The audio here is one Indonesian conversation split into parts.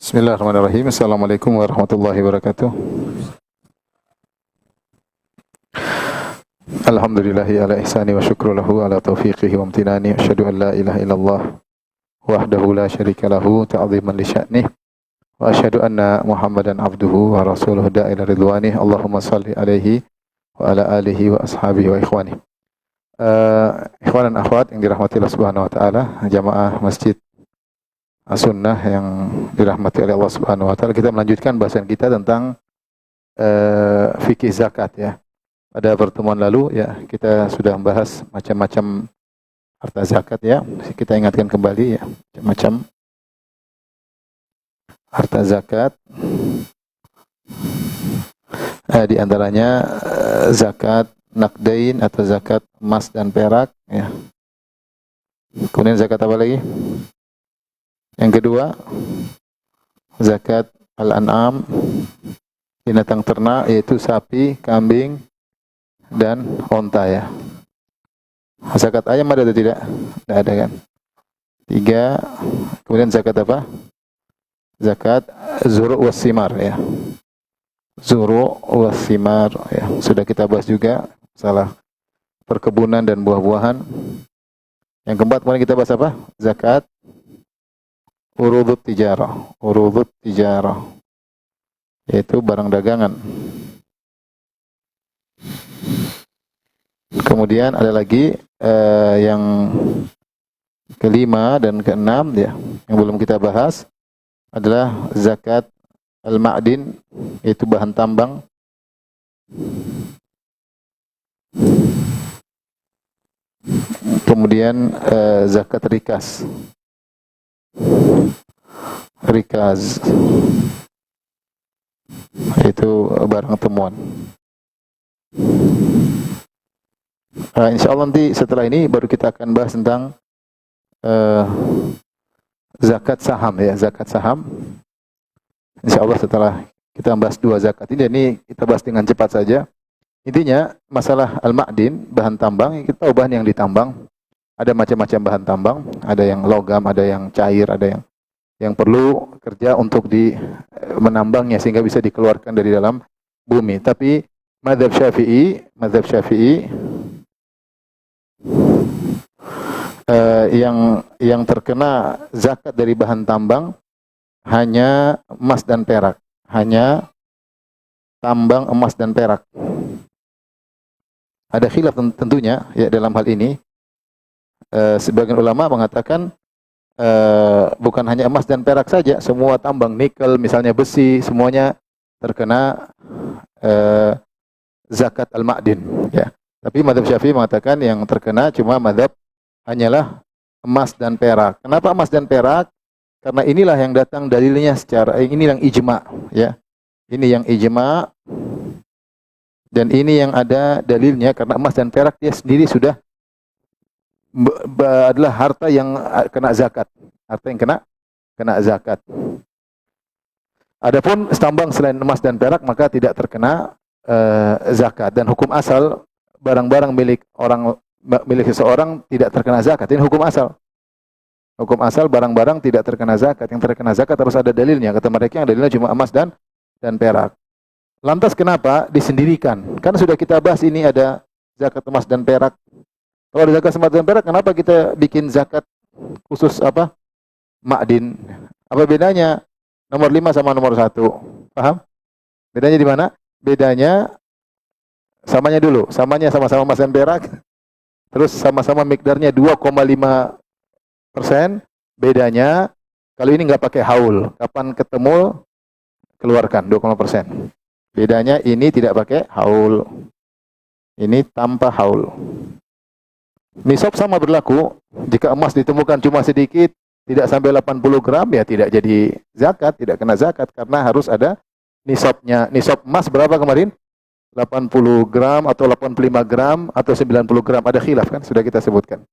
Bismillahirrahmanirrahim. Assalamualaikum warahmatullahi wabarakatuh. Alhamdulillahi ala ihsani wa syukru lahu ala taufiqihi wa amtinani. Asyhadu an la ilaha illallah wahdahu la syarika lahu ta'ziman li sya'nih. Wa asyhadu anna Muhammadan abduhu wa rasuluhu da'ila ridwanih. Allahumma salli alaihi wa ala alihi wa ashabihi wa ikhwani. Ikhwan dan akhwat yang dirahmati Allah Subhanahu wa taala, jamaah Masjid As-Sunnah yang dirahmati oleh Allah Subhanahu wa taala, kita melanjutkan bahasan kita tentang fikih zakat ya. Pada pertemuan lalu ya kita sudah membahas macam-macam harta zakat ya. Kita ingatkan kembali ya, macam-macam harta zakat. Di antaranya zakat naqdain atau zakat emas dan perak ya. Kemudian zakat apa lagi? Yang kedua, zakat al-an'am, binatang ternak, yaitu sapi, kambing, dan onta ya. Zakat ayam ada atau tidak? Tidak ada kan? 3. Kemudian zakat apa? Zakat zuru' was simar ya. Zuru' was simar ya. Sudah kita bahas juga masalah perkebunan dan buah-buahan. Yang keempat, kemarin kita bahas apa? Zakat urudut tijarah, yaitu barang dagangan. Kemudian ada lagi yang kelima dan keenam ya, yang belum kita bahas adalah zakat al-ma'din, yaitu bahan tambang. Kemudian zakat rikaz, itu barang temuan. Insyaallah nanti setelah ini baru kita akan bahas tentang zakat saham ya, zakat saham. Insyaallah setelah kita bahas 2 zakat ini kita bahas dengan cepat saja. Intinya masalah al-ma'din, bahan tambang, kita tahu bahan yang ditambang. Ada macam-macam bahan tambang, ada yang logam, ada yang cair, ada yang perlu kerja untuk menambangnya sehingga bisa dikeluarkan dari dalam bumi. Tapi mazhab Syafi'i yang terkena zakat dari bahan tambang hanya emas dan perak, hanya tambang emas dan perak. Ada khilaf tentunya ya dalam hal ini. Sebagian ulama mengatakan bukan hanya emas dan perak saja, semua tambang, nikel, misalnya besi, semuanya terkena zakat al-ma'din ya. Tapi mazhab Syafi'i mengatakan yang terkena cuma mazhab hanyalah emas dan perak. Kenapa emas dan perak? Karena inilah yang datang dalilnya secara ini yang ijma ya. Ini yang ijma dan ini yang ada dalilnya, karena emas dan perak dia sendiri sudah adalah harta yang kena zakat, harta yang kena zakat. Adapun tambang selain emas dan perak maka tidak terkena zakat, dan hukum asal barang-barang milik seseorang tidak terkena zakat. Ini hukum asal. Hukum asal barang-barang tidak terkena zakat. Yang terkena zakat harus ada dalilnya. Kata mereka yang dalilnya cuma emas dan perak. Lantas kenapa disendirikan? Kan sudah kita bahas ini ada zakat emas dan perak. Kalau ada zakat emas dan perak, kenapa kita bikin zakat khusus apa? Ma'din. Apa bedanya nomor 5 sama nomor 1? Paham? Bedanya di mana? Bedanya samanya dulu. Samanya sama-sama emas dan perak. Terus sama-sama mikdarnya 2,5%. Bedanya kalau ini nggak pakai haul. Kapan ketemu keluarkan 2,5%. Bedanya ini tidak pakai haul. Ini tanpa haul. Nisab sama berlaku. Jika emas ditemukan cuma sedikit, tidak sampai 80 gram, ya tidak jadi zakat, tidak kena zakat, karena harus ada nisabnya. Nisab emas berapa kemarin? 80 gram atau 85 gram atau 90 gram. Ada khilaf kan? Sudah kita sebutkan.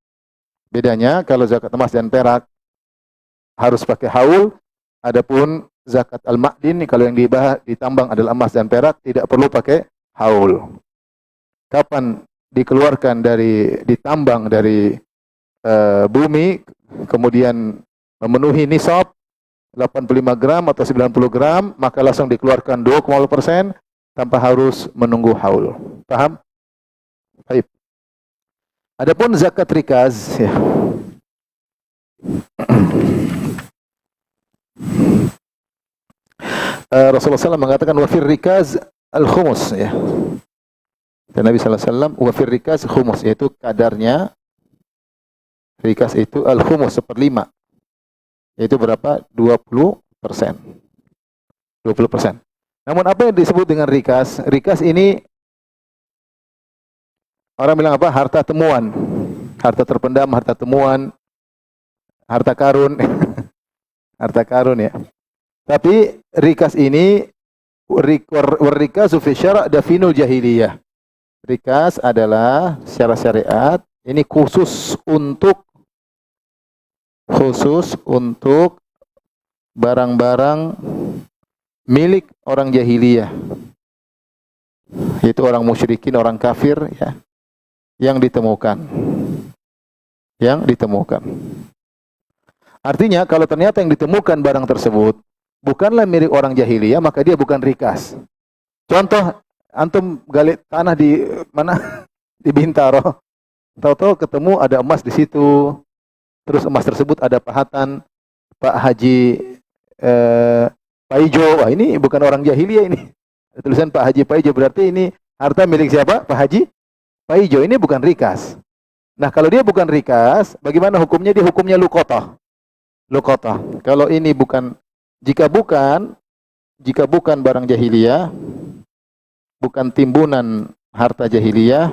Bedanya kalau zakat emas dan perak harus pakai haul. Adapun zakat al-ma'din, kalau yang ditambang adalah emas dan perak, tidak perlu pakai haul. Kapan dikeluarkan ditambang dari bumi, kemudian memenuhi nisab, 85 gram atau 90 gram, maka langsung dikeluarkan 2,5% tanpa harus menunggu haul. Paham? Baik. Adapun zakat rikaz, ya. Rasulullah SAW mengatakan wafir rikaz al-khumus, ya. Dan Nabi SAW wafir rikaz khumus, yaitu kadarnya rikaz itu al-khumus 1/5. Yaitu berapa? 20%. 20%. Namun apa yang disebut dengan rikas? Rikas ini orang bilang apa? Harta temuan. Harta terpendam, harta temuan, harta karun. Harta karun, ya. Tapi rikas ini warrikazu fi syara' dafinul jahiliyah. Rikas adalah secara syariat ini khusus untuk barang-barang milik orang jahiliyah, yaitu orang musyrikin, orang kafir, ya, yang ditemukan. Artinya kalau ternyata yang ditemukan barang tersebut bukanlah milik orang jahiliyah, maka dia bukan rikas. Contoh, antum gali tanah di mana? Di Bintaro. Tahu-tahu ketemu ada emas di situ. Terus emas tersebut ada pahatan Pak Haji Paijo. Wah, ini bukan orang jahiliyah ini. Tulisan Pak Haji Paijo, berarti ini harta milik siapa? Pak Haji Paijo. Ini bukan rikas. Nah, kalau dia bukan rikas, bagaimana hukumnya? Dia hukumnya luqatah. Luqatah. Kalau ini bukan, jika bukan barang jahiliyah, bukan timbunan harta jahiliyah,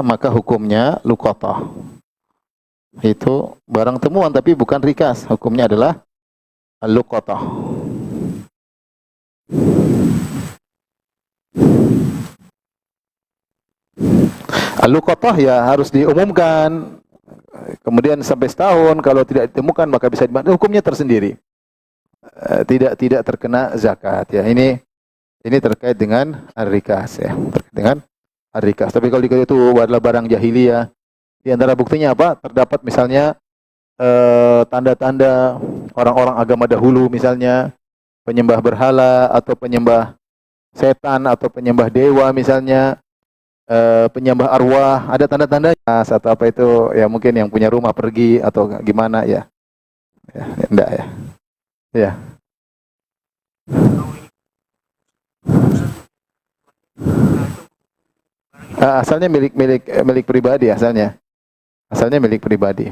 maka hukumnya luqatah. Itu barang temuan tapi bukan rikas. Hukumnya adalah al-luqatah. Al-luqatah ya harus diumumkan. Kemudian sampai setahun, kalau tidak ditemukan maka bisa dibantu. Hukumnya tersendiri. Tidak terkena zakat, ya. Ini terkait dengan ar-rikas, ya. Terkait dengan ar-rikas. Tapi kalau dikatakan itu adalah barang jahiliyah, di antara buktinya apa? Terdapat misalnya tanda-tanda orang-orang agama dahulu, misalnya penyembah berhala atau penyembah setan atau penyembah dewa, misalnya penyembah arwah, ada tanda-tandanya atau apa itu, ya mungkin yang punya rumah pergi atau gimana, ya. Ya, enggak, ya. Ya. Asalnya milik pribadi, asalnya milik pribadi.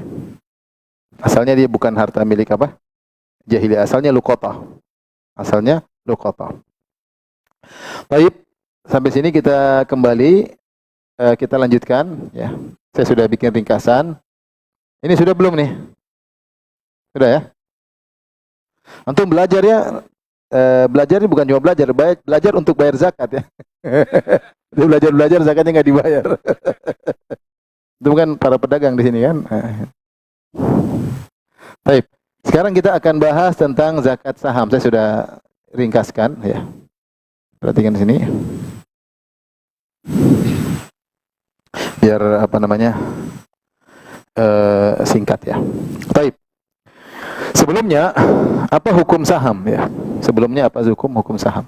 Asalnya dia bukan harta milik apa? Jahiliyah. Asalnya luqatah. Baik, sampai sini kita kembali, kita lanjutkan, ya. Saya sudah bikin ringkasan. Ini sudah belum nih? Sudah, ya? Antum belajar, ya. Belajar ini bukan cuma belajar untuk bayar zakat, ya. Belajar zakatnya nggak dibayar. Itu kan para pedagang di sini, kan. Baik. Sekarang kita akan bahas tentang zakat saham. Saya sudah ringkaskan, ya. Perhatikan di sini. Biar apa namanya? Singkat, ya. Baik. Sebelumnya apa hukum saham, ya? Sebelumnya apa hukum saham?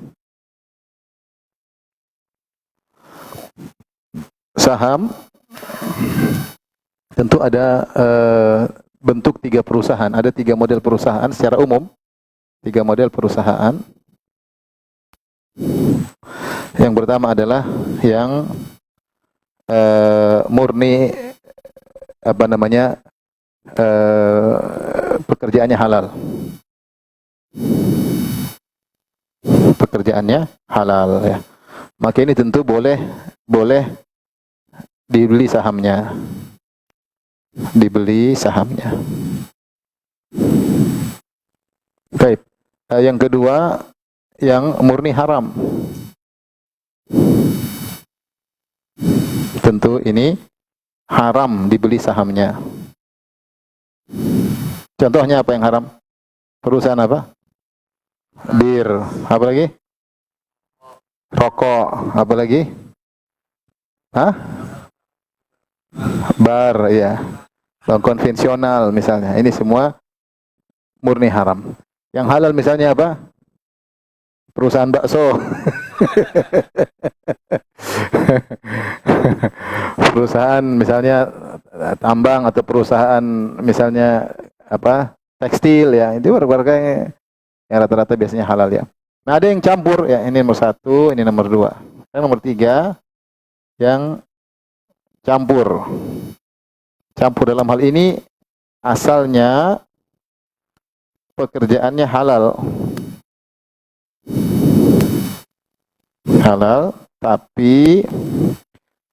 Saham tentu ada bentuk 3 perusahaan, ada 3 model perusahaan secara umum. 3 model perusahaan. Yang pertama adalah yang murni apa namanya? Pekerjaannya halal. Pekerjaannya halal, ya. Maka ini tentu boleh dibeli sahamnya. Baik. Yang kedua, yang murni haram. Tentu ini haram dibeli sahamnya. Contohnya apa yang haram? Perusahaan apa? Bir. Apa lagi? Rokok. Apa lagi? Hah? Bar, ya. bank konvensional misalnya. Ini semua murni haram. Yang halal misalnya apa? Perusahaan bakso. Perusahaan misalnya tambang atau perusahaan misalnya apa? Tekstil ya. Itu warga yang rata-rata biasanya halal ya. Nah, ada yang campur ya. Ini nomor 1, ini nomor 2. Dan nomor 3 yang campur. Campur dalam hal ini asalnya pekerjaannya halal. Halal, tapi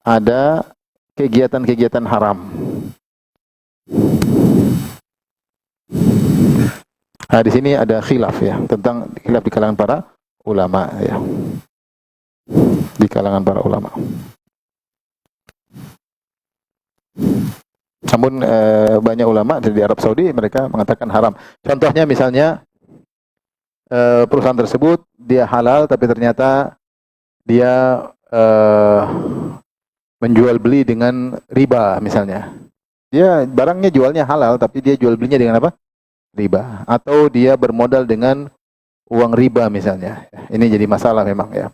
ada kegiatan-kegiatan haram. Nah, di sini ada khilaf ya, tentang khilaf di kalangan para ulama ya. Di kalangan para ulama. Namun banyak ulama di Arab Saudi mereka mengatakan haram. Contohnya misalnya perusahaan tersebut dia halal tapi ternyata dia menjual beli dengan riba misalnya. Dia barangnya jualnya halal tapi dia jual belinya dengan apa? Riba. Atau dia bermodal dengan uang riba misalnya. Ini jadi masalah memang ya.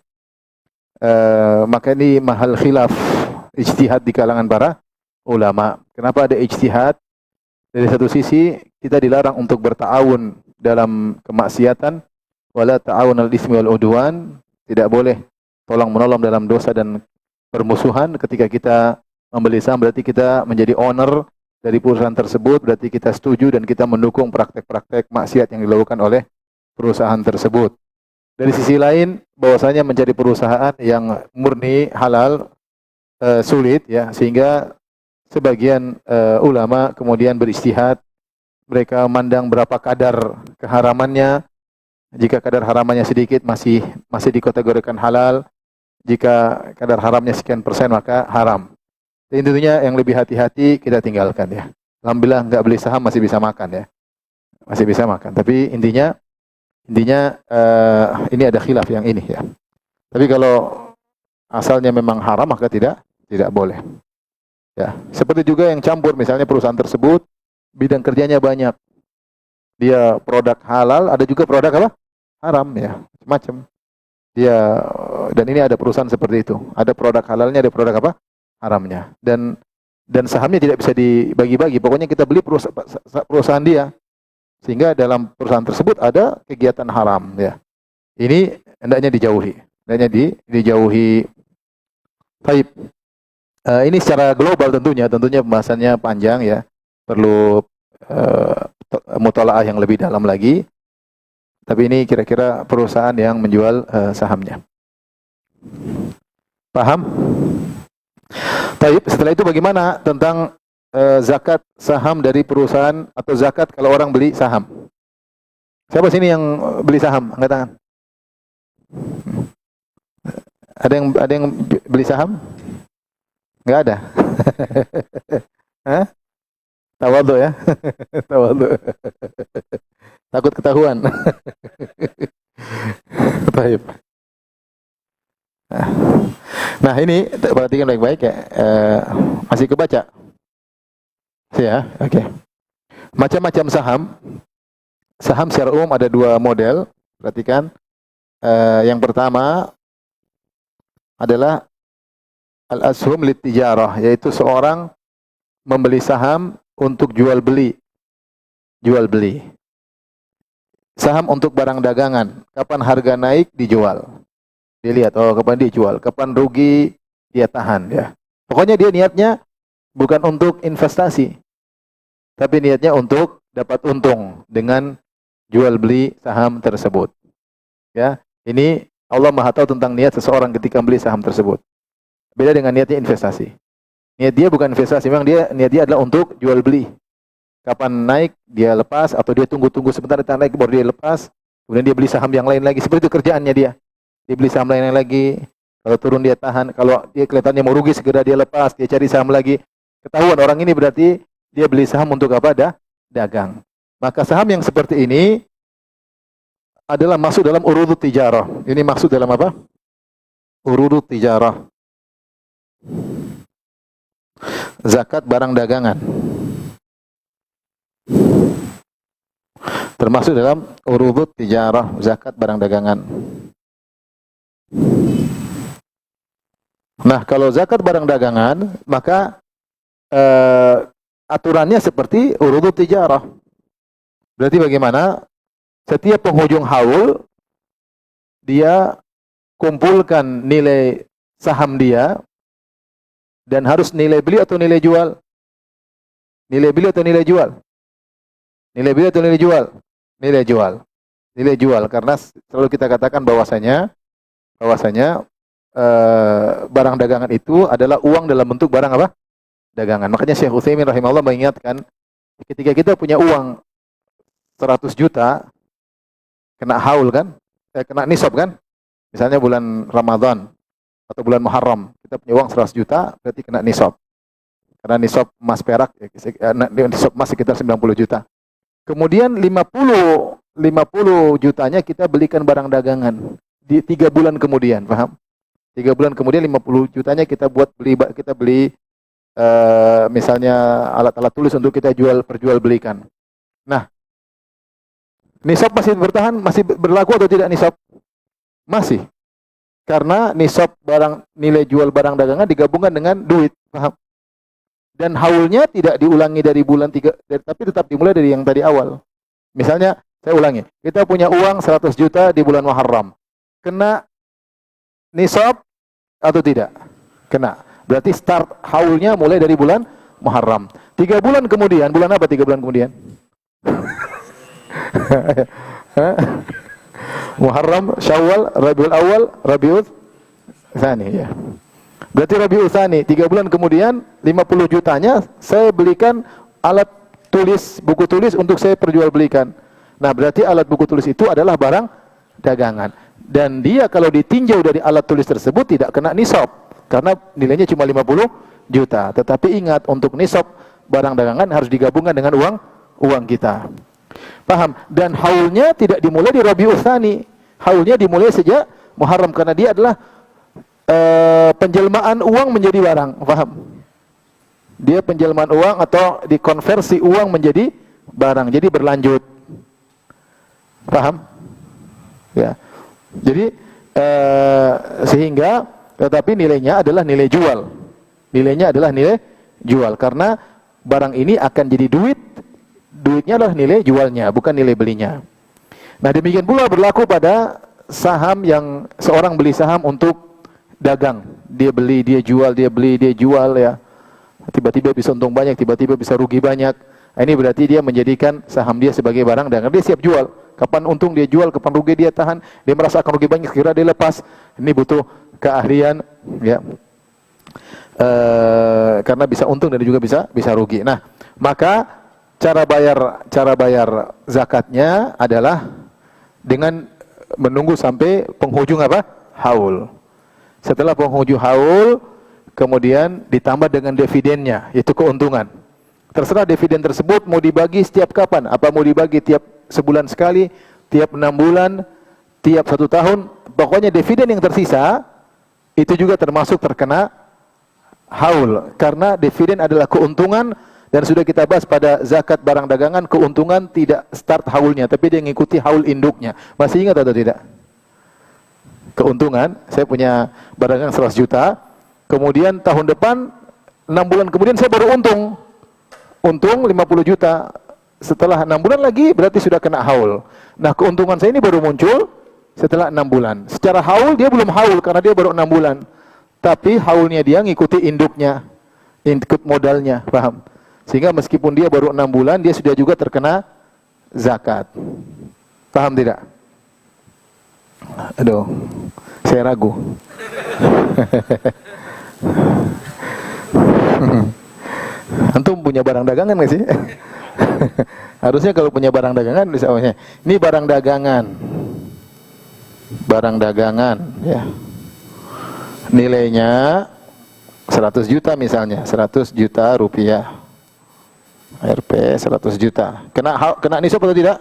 Maka ini mahal khilaf ijtihad di kalangan para ulama. Kenapa ada ijtihad? Dari satu sisi kita dilarang untuk berta'awun dalam kemaksiatan, wala ta'awun al-itsmi wal udwan, tidak boleh tolong menolong dalam dosa dan permusuhan. Ketika kita membeli saham berarti kita menjadi owner dari perusahaan tersebut, berarti kita setuju dan kita mendukung praktek-praktek maksiat yang dilakukan oleh perusahaan tersebut. Dari sisi lain, bahwasanya mencari perusahaan yang murni halal sulit ya, sehingga sebagian ulama kemudian beristihad, mereka memandang berapa kadar keharamannya. Jika kadar haramannya sedikit masih dikategorikan halal, jika kadar haramnya sekian persen maka haram. Intinya yang lebih hati-hati kita tinggalkan ya. Alhamdulillah nggak beli saham masih bisa makan ya, masih bisa makan. Tapi intinya ini ada khilaf yang ini ya. Tapi kalau asalnya memang haram maka tidak boleh. Ya, seperti juga yang campur, misalnya perusahaan tersebut bidang kerjanya banyak. Dia produk halal, ada juga produk apa? Haram ya, macam. Dan ini ada perusahaan seperti itu. Ada produk halalnya, ada produk apa? Haramnya. Dan sahamnya tidak bisa dibagi-bagi. Pokoknya kita beli perusahaan dia. Sehingga dalam perusahaan tersebut ada kegiatan haram ya. Ini hendaknya dijauhi. Dijauhi. Baik. Ini secara global tentunya pembahasannya panjang ya. Perlu mutalaah yang lebih dalam lagi. Tapi ini kira-kira perusahaan yang menjual sahamnya. Paham? Baik, setelah itu bagaimana tentang zakat saham dari perusahaan atau zakat kalau orang beli saham? Siapa sini yang beli saham? Angkat tangan. Ada yang beli saham? Enggak ada. Hah? Tawadhu ya. Tawadhu. Takut ketahuan. Baik. Nah, ini perhatikan baik-baik ya. Masih kebaca? Ya, oke. Macam-macam saham. Saham secara umum ada 2 model. Perhatikan. Yang pertama adalah al-ashum lit-tijarah, yaitu seorang membeli saham untuk jual beli. Saham untuk barang dagangan. Kapan harga naik dijual. Dia lihat, oh kapan dia jual, kapan rugi dia tahan ya. Pokoknya dia niatnya bukan untuk investasi, tapi niatnya untuk dapat untung dengan jual beli saham tersebut. Ya, ini Allah Maha tahu tentang niat seseorang ketika beli saham tersebut. Beda dengan niatnya investasi. Niat dia bukan investasi, memang niat dia adalah untuk jual beli. Kapan naik dia lepas, atau dia tunggu sebentar naik baru dia lepas, kemudian dia beli saham yang lain lagi. Seperti itu kerjaannya dia. Dia beli saham lain lagi, kalau turun dia tahan, kalau dia kelihatannya mau rugi segera dia lepas, dia cari saham lagi. Ketahuan orang ini berarti dia beli saham untuk apa? Dagang. Maka saham yang seperti ini adalah masuk dalam urudut tijarah. Ini masuk dalam apa? Urudut tijarah. Zakat barang dagangan. Termasuk dalam urudut tijarah, zakat barang dagangan. Nah, kalau zakat barang dagangan, maka aturannya seperti urudut tijarah. Berarti bagaimana? Setiap penghujung haul, dia kumpulkan nilai saham dia, dan harus nilai beli atau nilai jual? Nilai beli atau nilai jual? Nilai beli atau nilai jual? Nilai jual. Nilai jual, karena selalu kita katakan bahwasanya barang dagangan itu adalah uang dalam bentuk barang apa? Dagangan. Makanya Syekh Utsaimin rahimahullah mengingatkan, ketika kita punya uang 100 juta, kena haul kan? Kena nisab kan? Misalnya bulan Ramadan atau bulan Muharram, kita punya uang 100 juta, berarti kena nisab. Karena nisab emas perak, nisab emas sekitar 90 juta. Kemudian 50 jutanya kita belikan barang dagangan di 3 bulan kemudian, paham? 3 bulan kemudian 50 jutanya kita beli misalnya alat-alat tulis untuk kita perjualbelikan. Nah, nisab masih bertahan, masih berlaku atau tidak nisab? Masih. Karena nisab nilai jual barang dagangan digabungkan dengan duit, paham? Dan haulnya tidak diulangi dari bulan 3, tapi tetap dimulai dari yang tadi awal. Misalnya, saya ulangi, kita punya uang 100 juta di bulan Muharram. Kena nisab atau tidak? Kena. Berarti start haulnya mulai dari bulan Muharram. 3 bulan kemudian, bulan apa 3 bulan kemudian? Muharram, Syawal, Rabiul Awal, Rabiul Tsani, ya. Berarti Rabiul Tsani, 3 bulan kemudian 50 jutanya saya belikan alat tulis, buku tulis untuk saya perjualbelikan. Nah, berarti alat buku tulis itu adalah barang dagangan. Dan dia kalau ditinjau dari alat tulis tersebut tidak kena nisab, karena nilainya cuma 50 juta. Tetapi ingat, untuk nisab barang dagangan harus digabungkan dengan uang kita. Paham? Dan haulnya tidak dimulai di Rabiul Tsani. Haulnya dimulai sejak Muharram, karena dia adalah penjelmaan uang menjadi barang. Paham? Dia penjelmaan uang atau dikonversi uang menjadi barang. Jadi berlanjut. Paham? Ya. Jadi sehingga tetapi nilainya adalah nilai jual. Nilainya adalah nilai jual, karena barang ini akan jadi duit. Duitnya adalah nilai jualnya, bukan nilai belinya. Nah, demikian pula berlaku pada saham, yang seorang beli saham untuk dagang. Dia beli, dia jual, dia beli, dia jual, ya. Tiba-tiba bisa untung banyak, tiba-tiba bisa rugi banyak. Nah, ini berarti dia menjadikan saham dia sebagai barang dagangan. Dia siap jual. Kapan untung dia jual, kapan rugi dia tahan. Dia merasa akan rugi banyak, kira dia lepas. Ini butuh keahlian, ya. Karena bisa untung dan juga bisa rugi. Nah, maka cara bayar zakatnya adalah dengan menunggu sampai penghujung apa? Haul. Setelah penghujung haul, kemudian ditambah dengan dividennya, yaitu keuntungan. Terserah dividen tersebut mau dibagi setiap kapan. Apa mau dibagi tiap sebulan sekali, tiap 6 bulan, tiap 1 tahun. Pokoknya dividen yang tersisa itu juga termasuk terkena haul. Karena dividen adalah keuntungan, dan sudah kita bahas pada zakat barang dagangan, keuntungan tidak start haulnya, tapi dia mengikuti haul induknya. Masih ingat atau tidak? Keuntungan, saya punya barang dagangan 100 juta, kemudian tahun depan 6 bulan kemudian saya baru untung 50 juta. Setelah 6 bulan lagi berarti sudah kena haul. Nah, keuntungan saya ini baru muncul setelah 6 bulan. Secara haul dia belum haul karena dia baru 6 bulan. Tapi haulnya dia ngikuti induknya, ikut modalnya, paham? Sehingga meskipun dia baru 6 bulan, dia sudah juga terkena zakat. Paham tidak? Aduh, saya ragu. Antum punya barang dagangan nggak sih? Harusnya kalau punya barang dagangan bisa. Ini barang dagangan. Barang dagangan, ya. Nilainya 100 juta misalnya, 100 juta rupiah. RP 100 juta. Kena nisab atau tidak?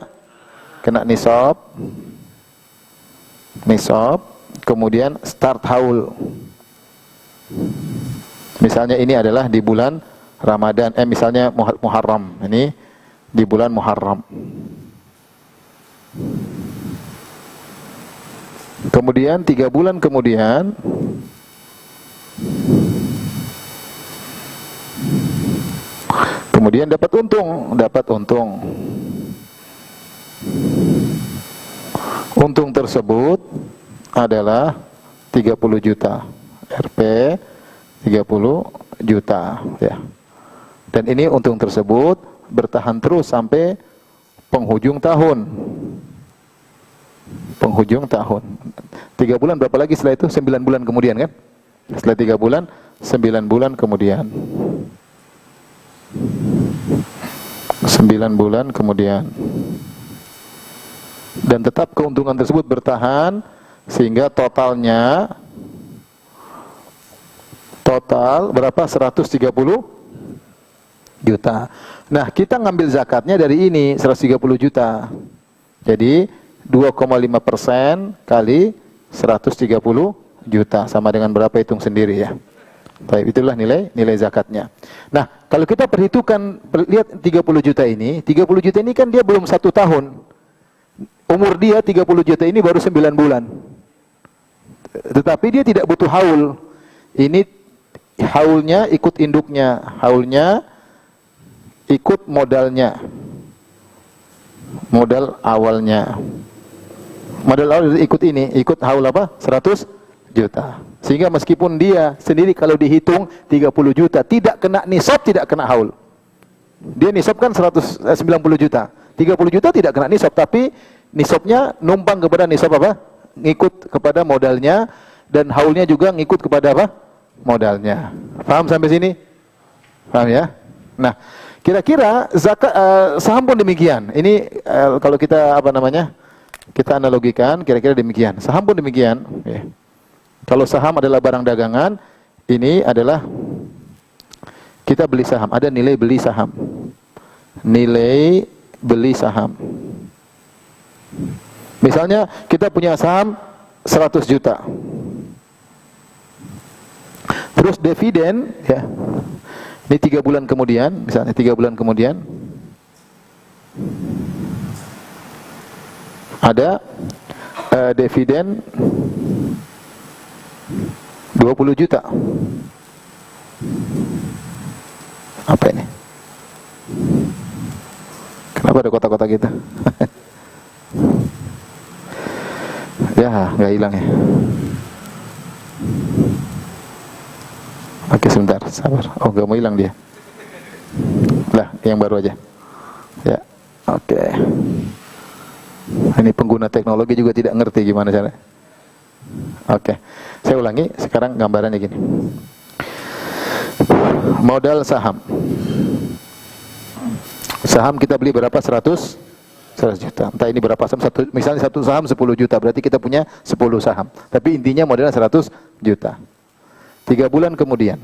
Kena nisab. Nisab, kemudian start haul. Misalnya ini adalah di bulan Ramadan, misalnya Muharram. Ini di bulan Muharram. Kemudian 3 bulan kemudian dapat untung. Untung tersebut adalah 30 juta. Rp 30 juta ya. Dan ini untung tersebut bertahan terus sampai penghujung tahun. 3 bulan berapa lagi setelah itu? 9 bulan kemudian kan? Setelah 3 bulan, 9 bulan kemudian. 9 bulan kemudian. Dan tetap keuntungan tersebut bertahan sehingga total berapa? 130 juta. Nah, kita ngambil zakatnya dari ini 130 juta. Jadi 2,5% kali 130 juta sama dengan berapa, hitung sendiri ya. Baik, itulah nilai zakatnya. Nah, kalau kita perhitungkan, lihat 30 juta ini kan dia belum 1 tahun. Umur dia 30 juta ini baru 9 bulan. Tetapi dia tidak butuh haul. Ini haulnya ikut induknya, haulnya ikut modalnya. Modal awalnya. Modal awal ikut haul apa? 100 juta. Sehingga meskipun dia sendiri kalau dihitung 30 juta, tidak kena nisab, tidak kena haul. Dia nisab kan 190 juta. 30 juta tidak kena nisab, tapi nisabnya numpang kepada nisab apa? Ngikut kepada modalnya, dan haulnya juga ngikut kepada apa? Modalnya. Paham sampai sini? Paham ya? Nah, kira-kira zakat saham pun demikian. Ini kalau kita kita analogikan, kira-kira demikian. Saham pun demikian. Ya. Kalau saham adalah barang dagangan, ini adalah kita beli saham. Ada nilai beli saham. Nilai beli saham. Misalnya kita punya saham 100 juta. Terus dividen ya. Ini 3 bulan kemudian, misalnya 3 bulan kemudian ada dividen 20 juta. Apa ini? Kenapa ada kotak-kotak gitu? Ya, nggak hilang ya. Oke, sebentar, sabar. Oh, nggak mau hilang dia. Lah, yang baru aja. Ya, oke. Ini pengguna teknologi juga tidak ngerti gimana caranya. Oke, saya ulangi. Sekarang gambarannya gini. Modal saham. Saham kita beli berapa? 100 juta. Entah ini berapa saham, misalnya satu saham 10 juta, berarti kita punya 10 saham. Tapi intinya modalnya 100 juta. 3 bulan kemudian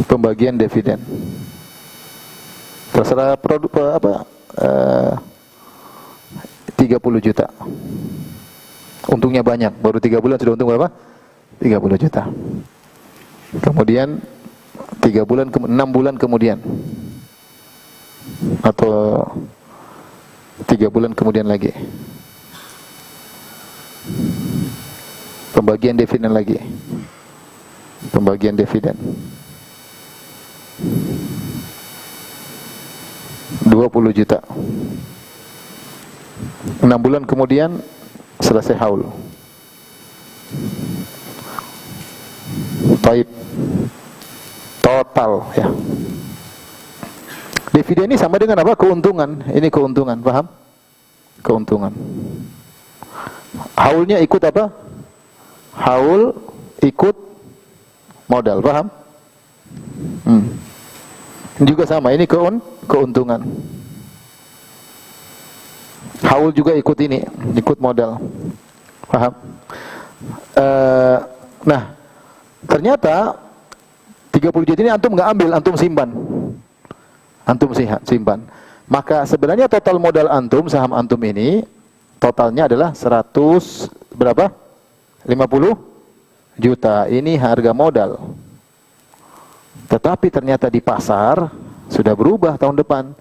pembagian dividen. Terserah produk apa? 30 juta. Untungnya banyak, baru 3 bulan sudah untung berapa? 30 juta. Kemudian 6 bulan kemudian, atau 3 bulan kemudian lagi, pembagian dividen lagi. Pembagian dividen 20 juta. 6 bulan kemudian selesai haul. Taib. Total ya. Dividen ini sama dengan apa? Keuntungan. Ini keuntungan, paham? Keuntungan. Haulnya ikut apa? Haul ikut modal, paham? Ini juga sama, ini keuntungan. Haul juga ikut ini, ikut modal, paham? Nah, ternyata 30 juta ini antum nggak ambil, antum simpan. Antum simpan. Maka sebenarnya total modal antum, saham antum ini totalnya adalah 100 berapa? 50 juta. Ini harga modal. Tetapi ternyata di pasar sudah berubah tahun depan.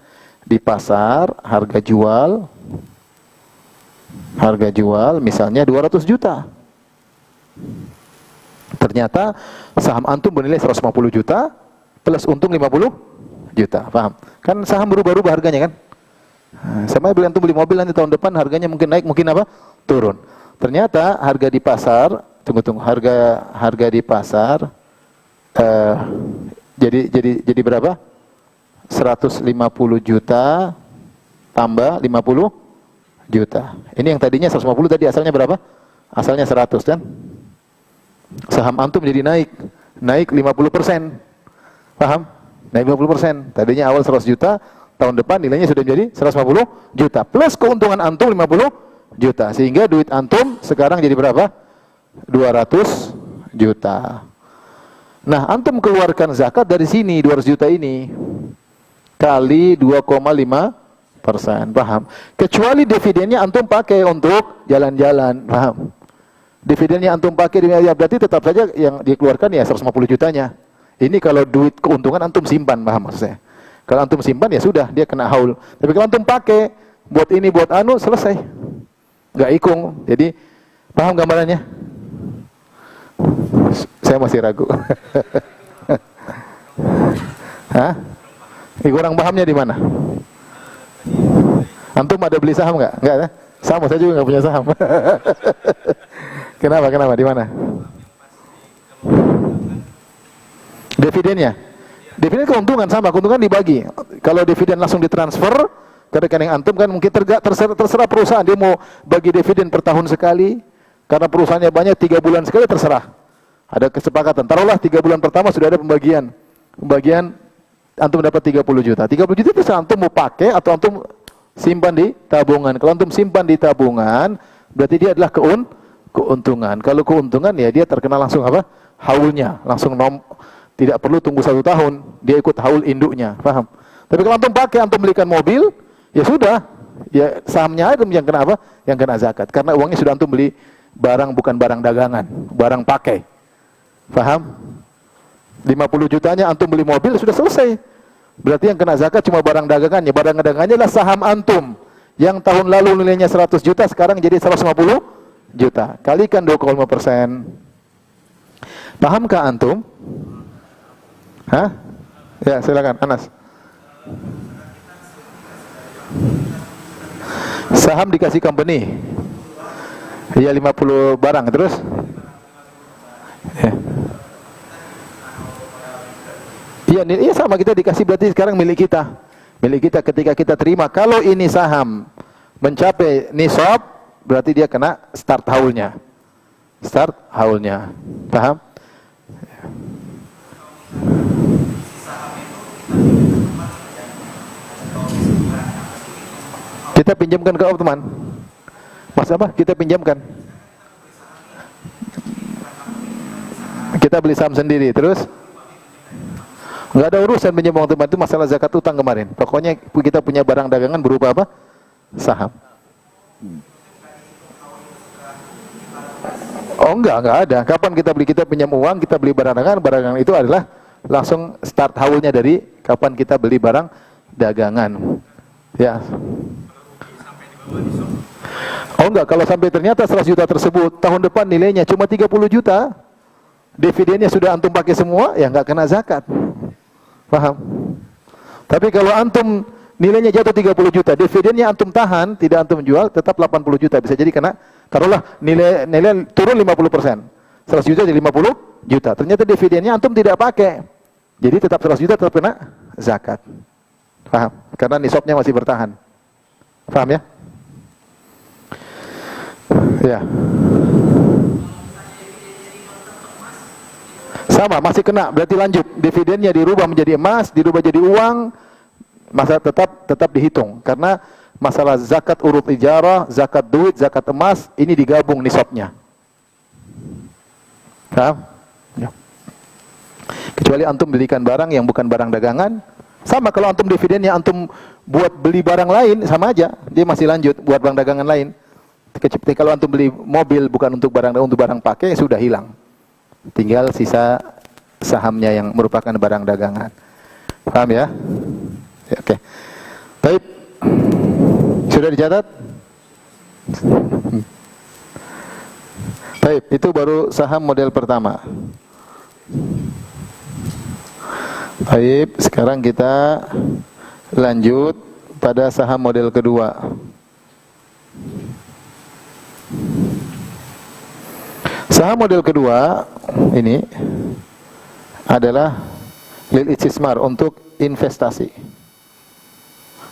Di pasar harga jual misalnya 200 juta. Ternyata saham antum bernilai 150 juta plus untung 50 juta. Paham? Kan saham berubah-ubah harganya kan? Sama beli antum beli mobil nanti tahun depan harganya mungkin naik, mungkin apa? Turun. Ternyata harga di pasar, harga di pasar jadi berapa? 150 juta tambah 50 juta. Ini yang tadinya 150 tadi asalnya berapa? Asalnya 100 kan? Saham antum jadi naik 50%. Paham? Naik 50%. Tadinya awal 100 juta, tahun depan nilainya sudah menjadi 150 juta. Plus keuntungan antum 50 juta. Sehingga duit antum sekarang jadi berapa? 200 juta. Nah, antum keluarkan zakat dari sini 200 juta ini kali 2,5%. Paham? Kecuali dividennya antum pakai untuk jalan-jalan. Paham? Dividennya antum pakai berarti tetap saja yang dikeluarkan ya 150 jutanya. Ini kalau duit keuntungan antum simpan, paham maksudnya? Kalau antum simpan ya sudah, dia kena haul. Tapi kalau antum pakai buat ini buat anu, selesai. Enggak ikung. Jadi paham gambarannya? Saya masih ragu. Hah? Kurang pahamnya di mana? Antum ada beli saham enggak? Enggak ya? Sama, saya juga enggak punya saham. Kenapa? Di mana? Dividennya? Dividen keuntungan sama, keuntungan dibagi. Kalau dividen langsung ditransfer ke rekening antum kan mungkin terserah perusahaan, dia mau bagi dividen per tahun sekali. Karena perusahaannya banyak 3 bulan sekali terserah. Ada kesepakatan. Taruhlah 3 bulan pertama sudah ada pembagian. Pembagian antum dapat 30 juta. 30 juta itu antum mau pakai atau antum simpan di tabungan. Kalau antum simpan di tabungan, berarti dia adalah keuntungan. Kalau keuntungan ya dia terkena langsung apa? Haulnya. Langsung tidak perlu tunggu 1 tahun. Dia ikut haul induknya. Paham? Tapi kalau antum pakai, antum belikan mobil, ya sudah. Ya sahamnya itu yang kena apa? Yang kena zakat. Karena uangnya sudah antum beli barang, bukan barang dagangan, barang pakai. Paham? 50 jutanya antum beli mobil sudah selesai. Berarti yang kena zakat cuma barang dagangannya. Barang dagangannya adalah saham antum yang tahun lalu nilainya 100 juta, sekarang jadi 150 juta. Kalikan 2,5%. Pahamkah antum? Hah? Ya, silakan Anas. Saham dikasih company. Iya 50 barang terus. Iya sama, kita dikasih berarti sekarang milik kita. Milik kita ketika kita terima. Kalau ini saham mencapai nisab, berarti dia kena start haulnya. Start haulnya. Paham? Kita pinjamkan ke teman. Mas apa? Kita pinjamkan. Kita beli saham sendiri, terus nggak ada urusan pinjam uang teman, itu masalah zakat utang kemarin. Pokoknya kita punya barang dagangan berupa apa? Saham. Oh enggak ada. Kapan kita beli? Kita pinjam uang, kita beli barang dagangan. Barang dagangan itu adalah langsung start haulnya dari kapan kita beli barang dagangan. Ya. Oh enggak, kalau sampai ternyata 100 juta tersebut tahun depan nilainya cuma 30 juta, dividennya sudah antum pakai semua, ya enggak kena zakat. Paham? Tapi kalau antum nilainya jatuh 30 juta, dividennya antum tahan, tidak antum jual, tetap 80 juta. Bisa jadi kena, taruhlah nilai turun 50%. 100 juta jadi 50 juta. Ternyata dividennya antum tidak pakai. Jadi tetap 100 juta tetap kena zakat. Paham? Karena nisabnya masih bertahan. Paham ya? Ya. Sama, masih kena, berarti lanjut. Dividennya dirubah menjadi emas, dirubah jadi uang, masa tetap dihitung. Karena masalah zakat urut ijarah, zakat duit, zakat emas, ini digabung nisabnya. Paham? Ya. Kecuali antum belikan barang yang bukan barang dagangan, sama kalau antum dividennya antum buat beli barang lain, sama aja, dia masih lanjut buat barang dagangan lain. Kecuali kalau antum beli mobil bukan untuk barang pakai, sudah hilang. Tinggal sisa sahamnya yang merupakan barang dagangan. Paham ya? Ya, oke. Baik. Sudah dicatat? Baik, itu baru saham model pertama. Baik, sekarang kita lanjut pada saham model kedua. Saham model kedua ini adalah lil istismar, untuk investasi.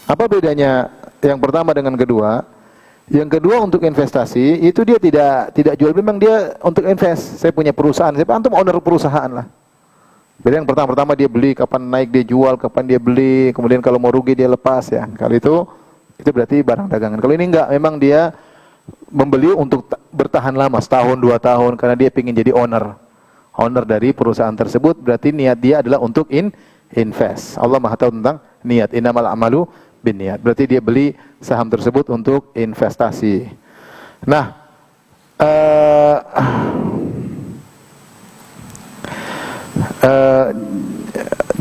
Apa bedanya yang pertama dengan kedua? Yang kedua untuk investasi itu dia tidak jual beli, memang dia untuk invest. Saya punya perusahaan, saya antum owner perusahaan lah. Beda yang pertama dia beli, kapan naik dia jual, kapan dia beli, kemudian kalau mau rugi dia lepas ya. Kalau itu berarti barang dagangan. Kalau ini enggak, memang dia membeli untuk bertahan lama, setahun 2 tahun, karena dia ingin jadi owner dari perusahaan tersebut. Berarti niat dia adalah untuk invest. Allah Maha tahu tentang niat. Innamal a'malu binniyat. Berarti dia beli saham tersebut untuk investasi. Nah,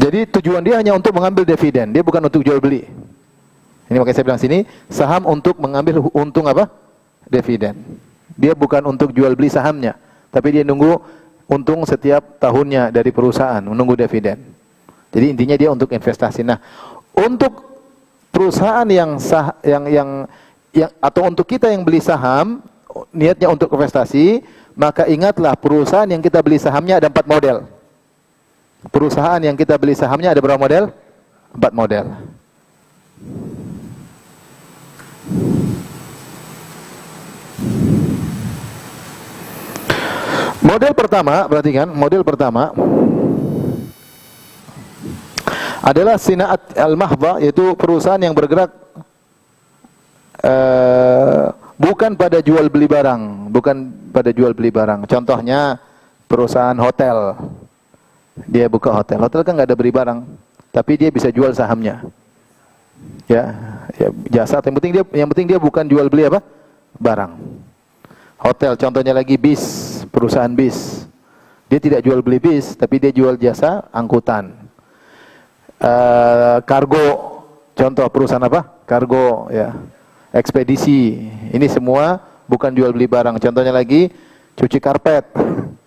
jadi tujuan dia hanya untuk mengambil dividen, dia bukan untuk jual beli. Ini makanya saya bilang sini, saham untuk mengambil untung apa? Dividen. Dia bukan untuk jual beli sahamnya, tapi dia nunggu untung setiap tahunnya dari perusahaan, menunggu dividen. Jadi intinya dia untuk investasi. Nah, untuk perusahaan yang atau untuk kita yang beli saham, niatnya untuk investasi, maka ingatlah perusahaan yang kita beli sahamnya ada 4 model. Perusahaan yang kita beli sahamnya ada berapa model? 4 model. Model pertama, perhatikan, model pertama adalah Sina'at al-Mahdha, yaitu perusahaan yang bergerak bukan pada jual beli barang, Contohnya perusahaan hotel. Dia buka hotel kan nggak ada beli barang, tapi dia bisa jual sahamnya. Ya jasa. Yang penting dia bukan jual beli apa? Barang. Hotel, contohnya lagi bis, perusahaan bis. Dia tidak jual beli bis, tapi dia jual jasa angkutan. Kargo, contoh perusahaan apa? Kargo, ya. Ekspedisi. Ini semua bukan jual beli barang. Contohnya lagi cuci karpet.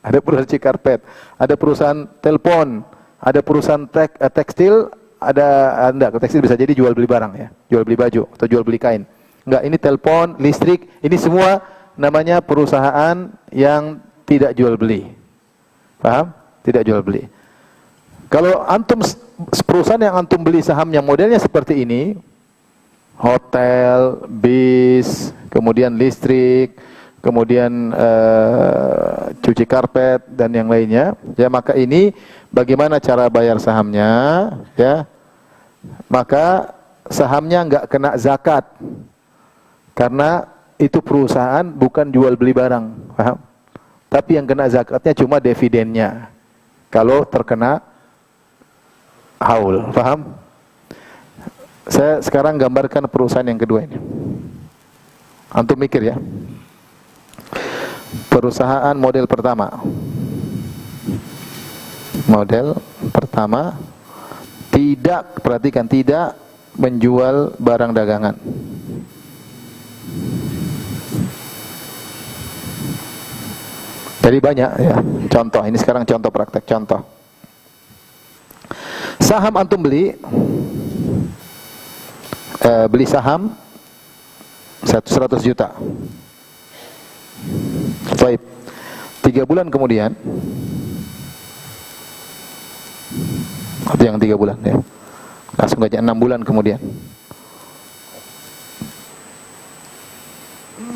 Ada perusahaan cuci karpet, ada perusahaan telepon, ada perusahaan tekstil, tekstil bisa jadi jual beli barang ya, jual beli baju atau jual beli kain. Enggak, ini telepon, listrik, ini semua namanya perusahaan yang tidak jual beli. Paham? Tidak jual beli. Kalau antum perusahaan yang antum beli sahamnya modelnya seperti ini, hotel, bis, kemudian listrik, kemudian cuci karpet dan yang lainnya, ya, maka ini bagaimana cara bayar sahamnya, ya? Maka sahamnya enggak kena zakat, karena itu perusahaan bukan jual beli barang, paham? Tapi yang kena zakatnya cuma dividennya, kalau terkena haul, paham? Saya sekarang gambarkan perusahaan yang kedua ini. Antum mikir ya. Perusahaan model pertama. Model pertama tidak, perhatikan, tidak menjual barang dagangan. Jadi banyak ya. Contoh, ini sekarang contoh praktek, contoh. Saham antum beli saham 100 juta. Baik. 3 bulan kemudian, atau yang 3 bulan ya, langsung aja 6 bulan kemudian,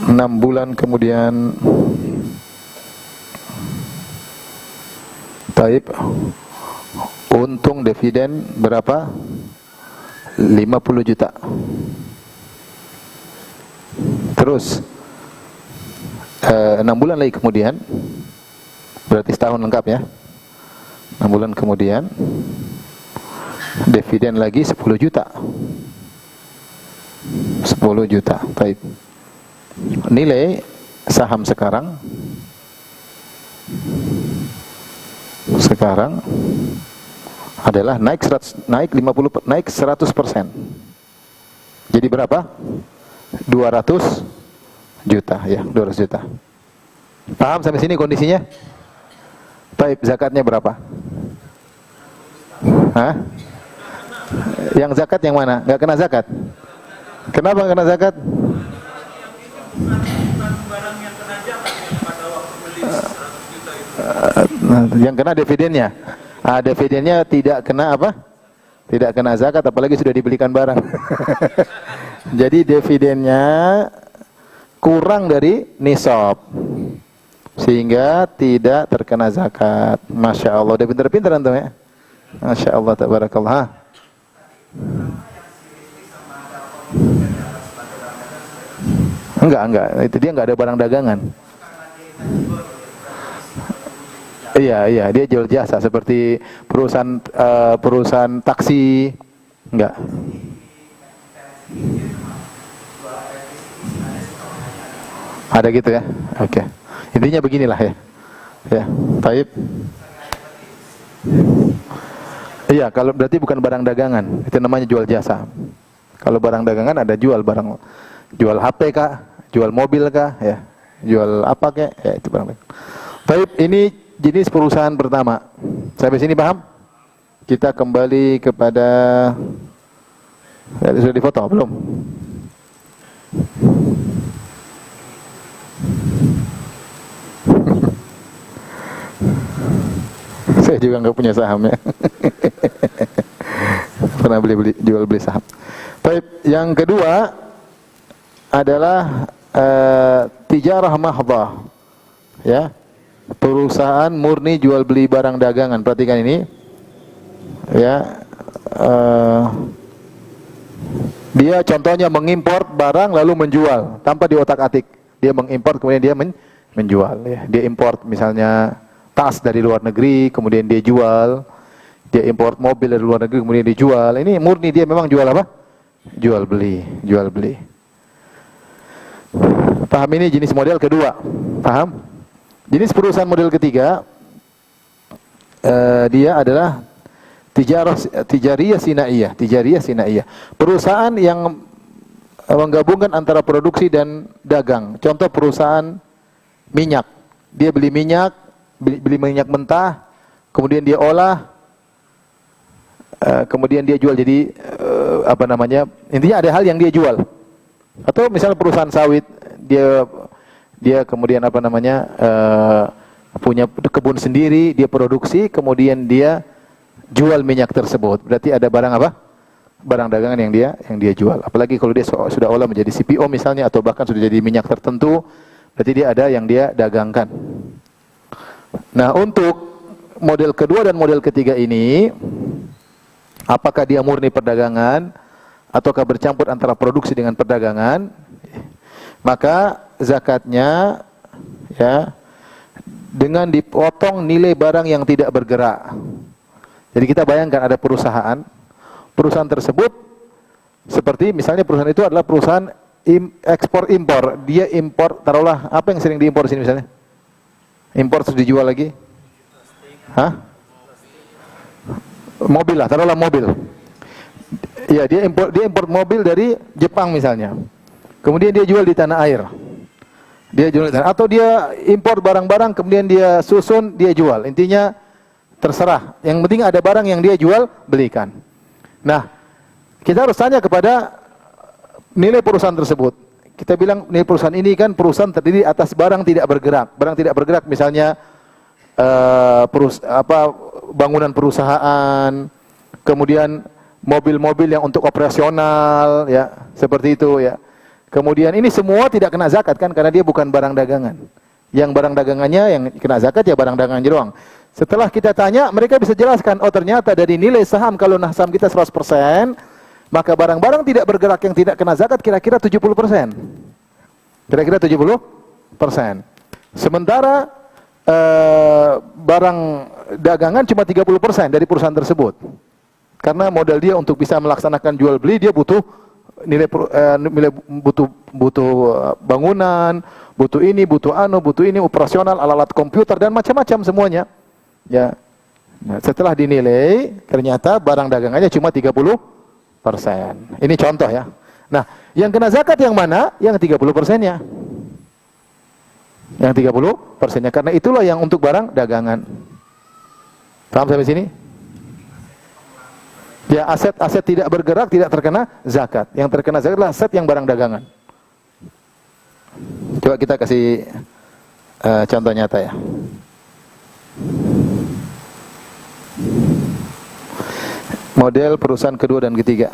6 bulan kemudian, baik, untung dividen berapa? 50 juta. Terus 6 bulan lagi kemudian, berarti setahun lengkap ya. 6 bulan kemudian, dividen lagi 10 juta. 10 juta. Baik. Nilai saham sekarang sekarang adalah naik 100%. Jadi berapa? 200 juta ya, 200 juta. Paham sampai sini kondisinya? Baik, zakatnya berapa? Hah? Yang zakat yang mana? Enggak kena zakat. Kenapa enggak kena zakat? Yang kena dividennya. Dividennya tidak kena apa? Tidak kena zakat, apalagi sudah dibelikan barang. Jadi dividennya kurang dari nisab, sehingga tidak terkena zakat. Masya Allah, udah pintar-pintar antum ya. Masya Allah, tabarakallah. Enggak, itu dia enggak ada barang dagangan. Iya, dia jual jasa seperti perusahaan taksi, enggak. Ada gitu ya. Oke. Intinya beginilah ya. Ya, baik. Iya, kalau berarti bukan barang dagangan, itu namanya jual jasa. Kalau barang dagangan ada jual HP kah, jual mobil kah, ya, jual apa kah, ya itu barang dagangan. Baik, ini jenis perusahaan pertama. Sampai sini paham? Kita kembali kepada, ya, sudah difoto belum? Saya juga nggak punya saham ya. Pernah jual beli saham. Baik, yang kedua adalah tijarah mahdhah. Ya. Perusahaan murni jual beli barang dagangan. Perhatikan ini. Ya. Dia contohnya mengimpor barang lalu menjual tanpa diotak-atik. Dia mengimpor kemudian dia menjual ya. Dia import misalnya tas dari luar negeri, kemudian dia jual. Dia import mobil dari luar negeri, kemudian dijual. Ini murni dia memang jual apa? Jual beli. Paham ini jenis model kedua? Paham? Jenis perusahaan model ketiga, dia adalah tijariyah sinaiyah. Perusahaan yang menggabungkan antara produksi dan dagang. Contoh perusahaan minyak. Dia beli minyak mentah, kemudian dia olah, kemudian dia jual jadi intinya ada hal yang dia jual. Atau misalnya perusahaan sawit, dia kemudian punya kebun sendiri, dia produksi, kemudian dia jual minyak tersebut. Berarti ada barang apa? Barang dagangan yang dia jual. Apalagi kalau dia sudah olah menjadi CPO misalnya, atau bahkan sudah jadi minyak tertentu, berarti dia ada yang dia dagangkan. Nah, untuk model kedua dan model ketiga ini, apakah dia murni perdagangan ataukah bercampur antara produksi dengan perdagangan? Maka zakatnya ya dengan dipotong nilai barang yang tidak bergerak. Jadi kita bayangkan ada perusahaan tersebut seperti misalnya perusahaan itu adalah perusahaan ekspor impor. Dia impor, taruhlah apa yang sering diimpor sini misalnya? Impor terus dijual lagi? Hah? Mobil lah, taruhlah mobil. Ya, dia impor mobil dari Jepang misalnya. Kemudian dia jual di tanah air. Atau dia impor barang-barang kemudian dia susun, dia jual. Intinya terserah. Yang penting ada barang yang dia jual, belikan. Nah, kita harus tanya kepada nilai perusahaan tersebut. Kita bilang nilai perusahaan ini kan perusahaan terdiri atas barang tidak bergerak. Barang tidak bergerak misalnya bangunan perusahaan, kemudian mobil-mobil yang untuk operasional, ya seperti itu ya. Kemudian ini semua tidak kena zakat kan, karena dia bukan barang dagangan. Yang barang dagangannya yang kena zakat ya barang dagangannya doang. Setelah kita tanya, mereka bisa jelaskan, oh ternyata dari nilai saham, kalau saham kita 100%, maka barang-barang tidak bergerak yang tidak kena zakat kira-kira 70%. Kira-kira 70%. Sementara barang dagangan cuma 30% dari perusahaan tersebut. Karena modal dia untuk bisa melaksanakan jual beli, dia butuh butuh bangunan, butuh ini, butuh ini, operasional, alat-alat komputer dan macam-macam semuanya. Ya. Nah, setelah dinilai, ternyata barang dagangannya cuma 30%. Ini contoh ya. Nah, yang kena zakat yang mana? Yang 30%-nya. Yang 30%-nya. Karena itulah yang untuk barang dagangan. Paham sampai sini? Ya, aset-aset tidak bergerak tidak terkena zakat. Yang terkena zakat adalah aset yang barang dagangan. Coba kita kasih contoh nyata ya. Model perusahaan kedua dan ketiga.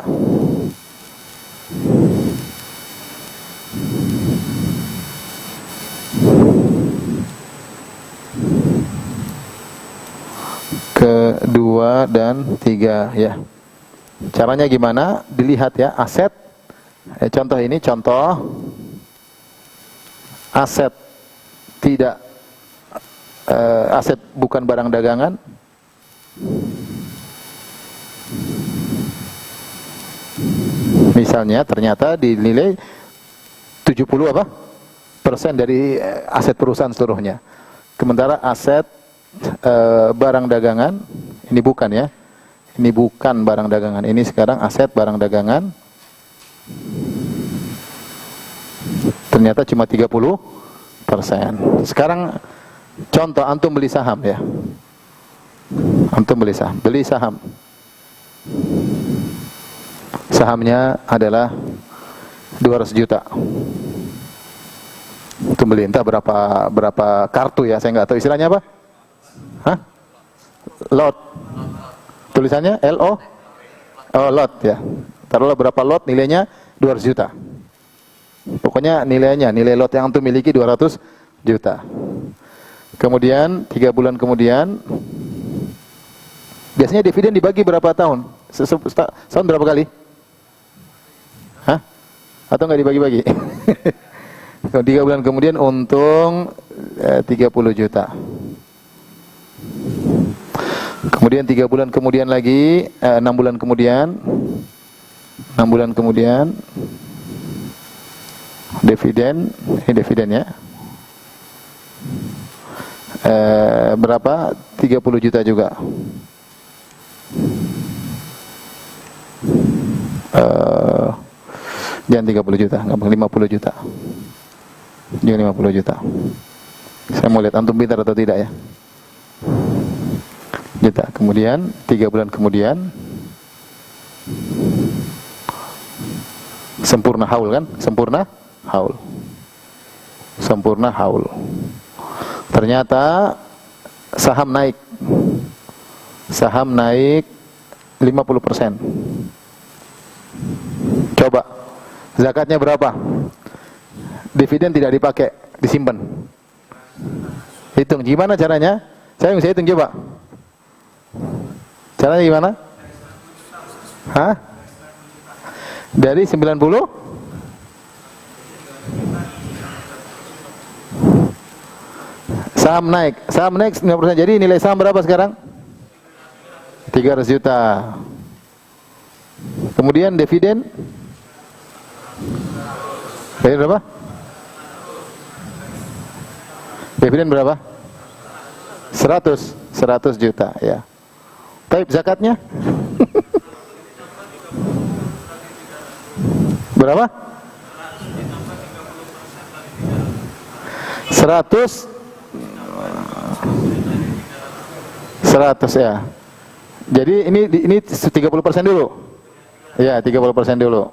Kedua dan tiga ya. Caranya gimana? Dilihat ya, aset. Contoh ini contoh aset tidak aset bukan barang dagangan. Misalnya ternyata dinilai 70 apa? persen dari aset perusahaan seluruhnya. Sementara aset barang dagangan ini bukan ya. Ini bukan barang dagangan. Ini sekarang aset barang dagangan. Ternyata cuma 30%. Sekarang contoh antum beli saham ya. Antum beli saham. Beli saham. Sahamnya adalah 200 juta. Antum beli entah berapa kartu ya, saya nggak tahu istilahnya apa? Hah? Lot. Tulisannya LO? Oh, lot ya. Taruhlah berapa lot, nilainya 200 juta. Pokoknya nilai lot yang antum miliki 200 juta. Kemudian 3 bulan kemudian, biasanya dividen dibagi berapa tahun? Setahun berapa kali? Hah? Atau nggak dibagi-bagi? 3 bulan kemudian untung 30 juta. Kemudian 3 bulan kemudian lagi, 6 bulan kemudian, dividen, ini dividen ya. Berapa? 30 juta juga. Jangan 30 juta, 50 juta. Jangan 50 juta. Saya mau lihat antum pintar atau tidak ya. Juta. Kemudian 3 bulan kemudian sempurna haul kan? Sempurna haul. Ternyata saham naik 50%. Coba zakatnya berapa? Dividen tidak dipakai, disimpan. Hitung gimana caranya? Saya bisa hitung coba. Caranya gimana? Hah? Dari 90? Saham naik 90%. Jadi nilai saham berapa sekarang? 300 juta. Kemudian dividen berapa? Dividen berapa? 100 juta ya. Baik, zakatnya berapa? 100 ya. Jadi ini 30% dulu. Ya, 30% dulu.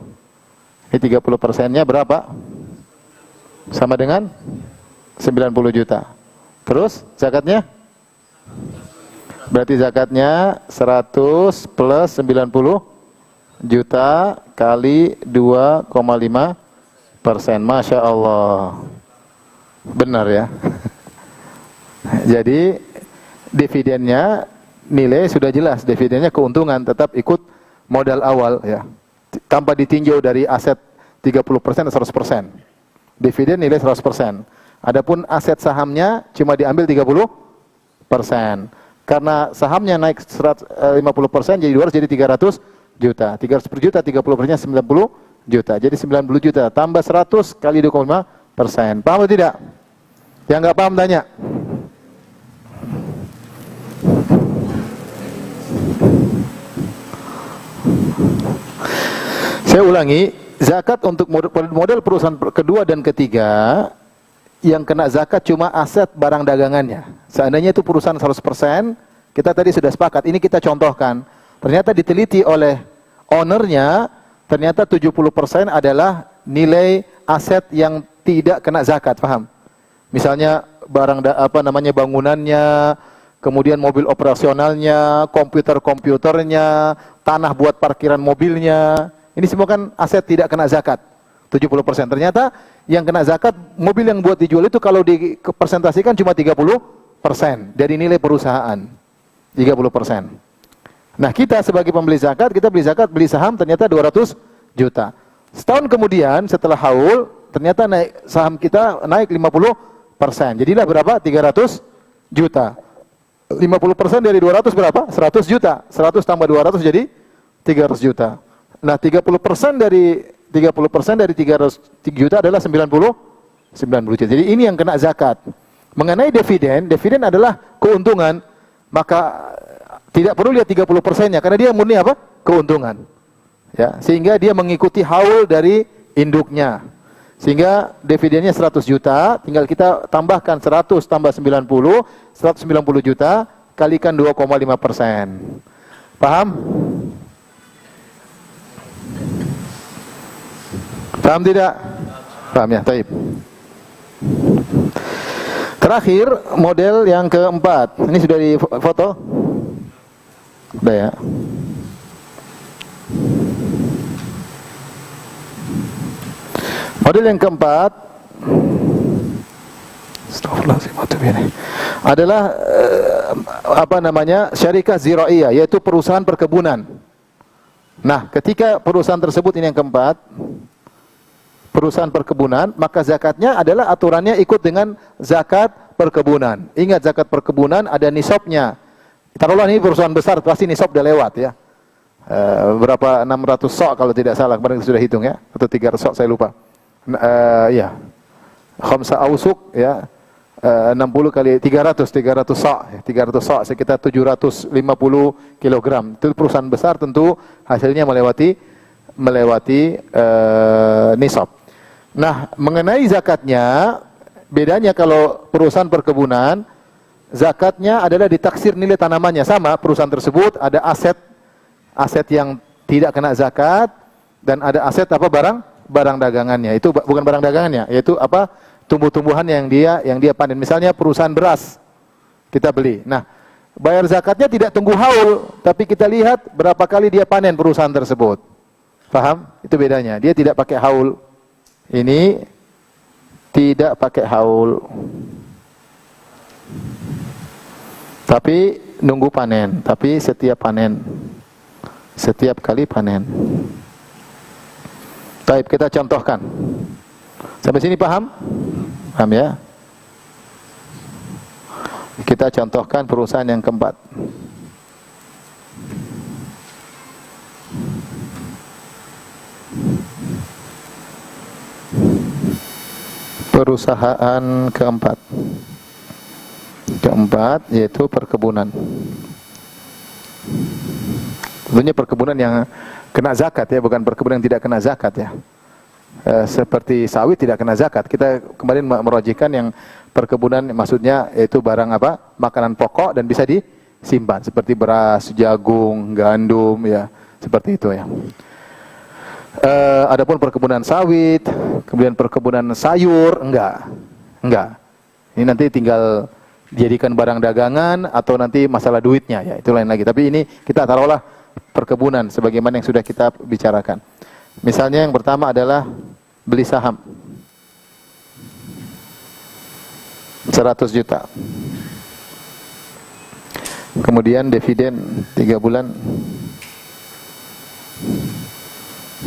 Ini 30%-nya berapa? Sama dengan 90 juta. Terus zakatnya? Berarti zakatnya 100 plus 90 juta kali 2,5%. Masya Allah. Benar ya. Jadi dividennya nilai sudah jelas. Dividennya keuntungan tetap ikut modal awal ya. Tanpa ditinjau dari aset 30% atau 100%. Dividen nilai 100%. Adapun aset sahamnya cuma diambil 30%. Karena sahamnya naik 50% jadi 200 jadi 300 juta. 300 per juta 30%-nya 90 juta. Jadi 90 juta tambah 100 kali 2,5%. Paham atau tidak? Yang nggak paham tanya. Saya ulangi, zakat untuk model perusahaan kedua dan ketiga, yang kena zakat cuma aset barang dagangannya. Seandainya itu perusahaan 100%, kita tadi sudah sepakat, ini kita contohkan. Ternyata diteliti oleh ownernya, ternyata 70% adalah nilai aset yang tidak kena zakat, paham? Misalnya barang bangunannya, kemudian mobil operasionalnya, komputernya, tanah buat parkiran mobilnya. Ini semua kan aset tidak kena zakat. 70%. Ternyata yang kena zakat mobil yang buat dijual itu kalau dipresentasikan cuma 30% dari nilai perusahaan. 30%. Nah, kita sebagai pembeli zakat, kita beli saham ternyata 200 juta. Setahun kemudian setelah haul, ternyata saham kita naik 50%. Jadilah berapa? 300 juta. 50% dari 200 berapa? 100 juta. 100 tambah 200 jadi 300 juta. Nah, 30% dari 300 juta adalah 90 juta. Jadi ini yang kena zakat. Mengenai dividen adalah keuntungan, maka tidak perlu lihat 30%-nya karena dia murni apa? Keuntungan. Ya, sehingga dia mengikuti haul dari induknya. Sehingga dividennya 100 juta, tinggal kita tambahkan 100 tambah 90, 190 juta kalikan 2,5%. Paham? Paham tidak? Paham ya, taib. Terakhir, model yang keempat. Ini sudah di foto? Sudah ya. Model yang keempat adalah syarikah ziraiyah, yaitu perusahaan perkebunan. Nah, ketika perusahaan tersebut, ini yang keempat, perusahaan perkebunan, maka zakatnya adalah aturannya ikut dengan zakat perkebunan. Ingat, zakat perkebunan ada nisabnya. Taruhlah ini perusahaan besar, pasti nisab udah lewat ya. Berapa 600 sok kalau tidak salah, kemarin sudah hitung ya, atau 300 sok saya lupa. Ya, khamsa ausuk ya, 60 kali 300 sok, 300 sok sekitar 750 kilogram. Itu perusahaan besar, tentu hasilnya melewati nisab. Nah, mengenai zakatnya, bedanya kalau perusahaan perkebunan, zakatnya adalah ditaksir nilai tanamannya. Sama, perusahaan tersebut ada aset yang tidak kena zakat dan ada aset barang dagangannya. Itu bukan barang dagangannya, yaitu tumbuh-tumbuhan yang dia panen. Misalnya perusahaan beras kita beli. Nah, bayar zakatnya tidak tunggu haul, tapi kita lihat berapa kali dia panen perusahaan tersebut. Paham? Itu bedanya. Dia tidak pakai haul. Ini tidak pakai haul. Tapi nunggu panen, tapi setiap kali panen. Baik, kita contohkan. Sampai sini paham? Paham ya? Kita contohkan perusahaan yang keempat. Perusahaan keempat yaitu perkebunan. Tentunya perkebunan yang kena zakat ya, bukan perkebunan yang tidak kena zakat ya. Seperti sawit tidak kena zakat. Kita kemarin merojikan yang perkebunan, maksudnya yaitu barang makanan pokok dan bisa disimpan seperti beras, jagung, gandum ya, seperti itu ya. Adapun perkebunan sawit, kemudian perkebunan sayur, enggak. Ini nanti tinggal dijadikan barang dagangan atau nanti masalah duitnya ya, itu lain lagi. Tapi ini kita taruhlah perkebunan sebagaimana yang sudah kita bicarakan. Misalnya yang pertama adalah beli saham 100 juta. Kemudian dividen 3 bulan.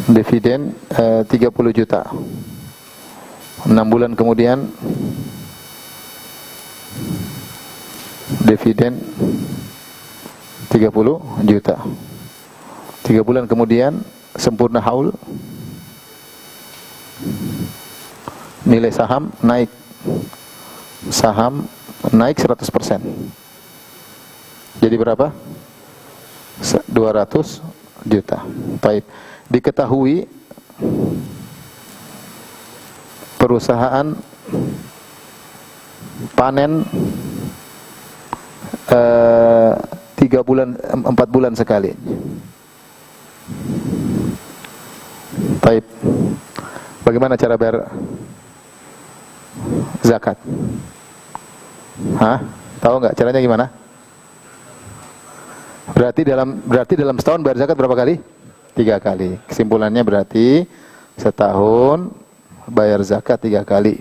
Dividen 30 juta. 6 bulan kemudian dividen 30 juta. 3 bulan kemudian sempurna haul, nilai saham naik 100%. Jadi berapa? 250 juta. Baik. Diketahui perusahaan panen 3 bulan 4 bulan sekali. Baik. Bagaimana cara bayar zakat? Hah? Tahu nggak caranya gimana? Berarti dalam setahun bayar zakat berapa kali? 3 kali. Kesimpulannya berarti setahun bayar zakat 3 kali.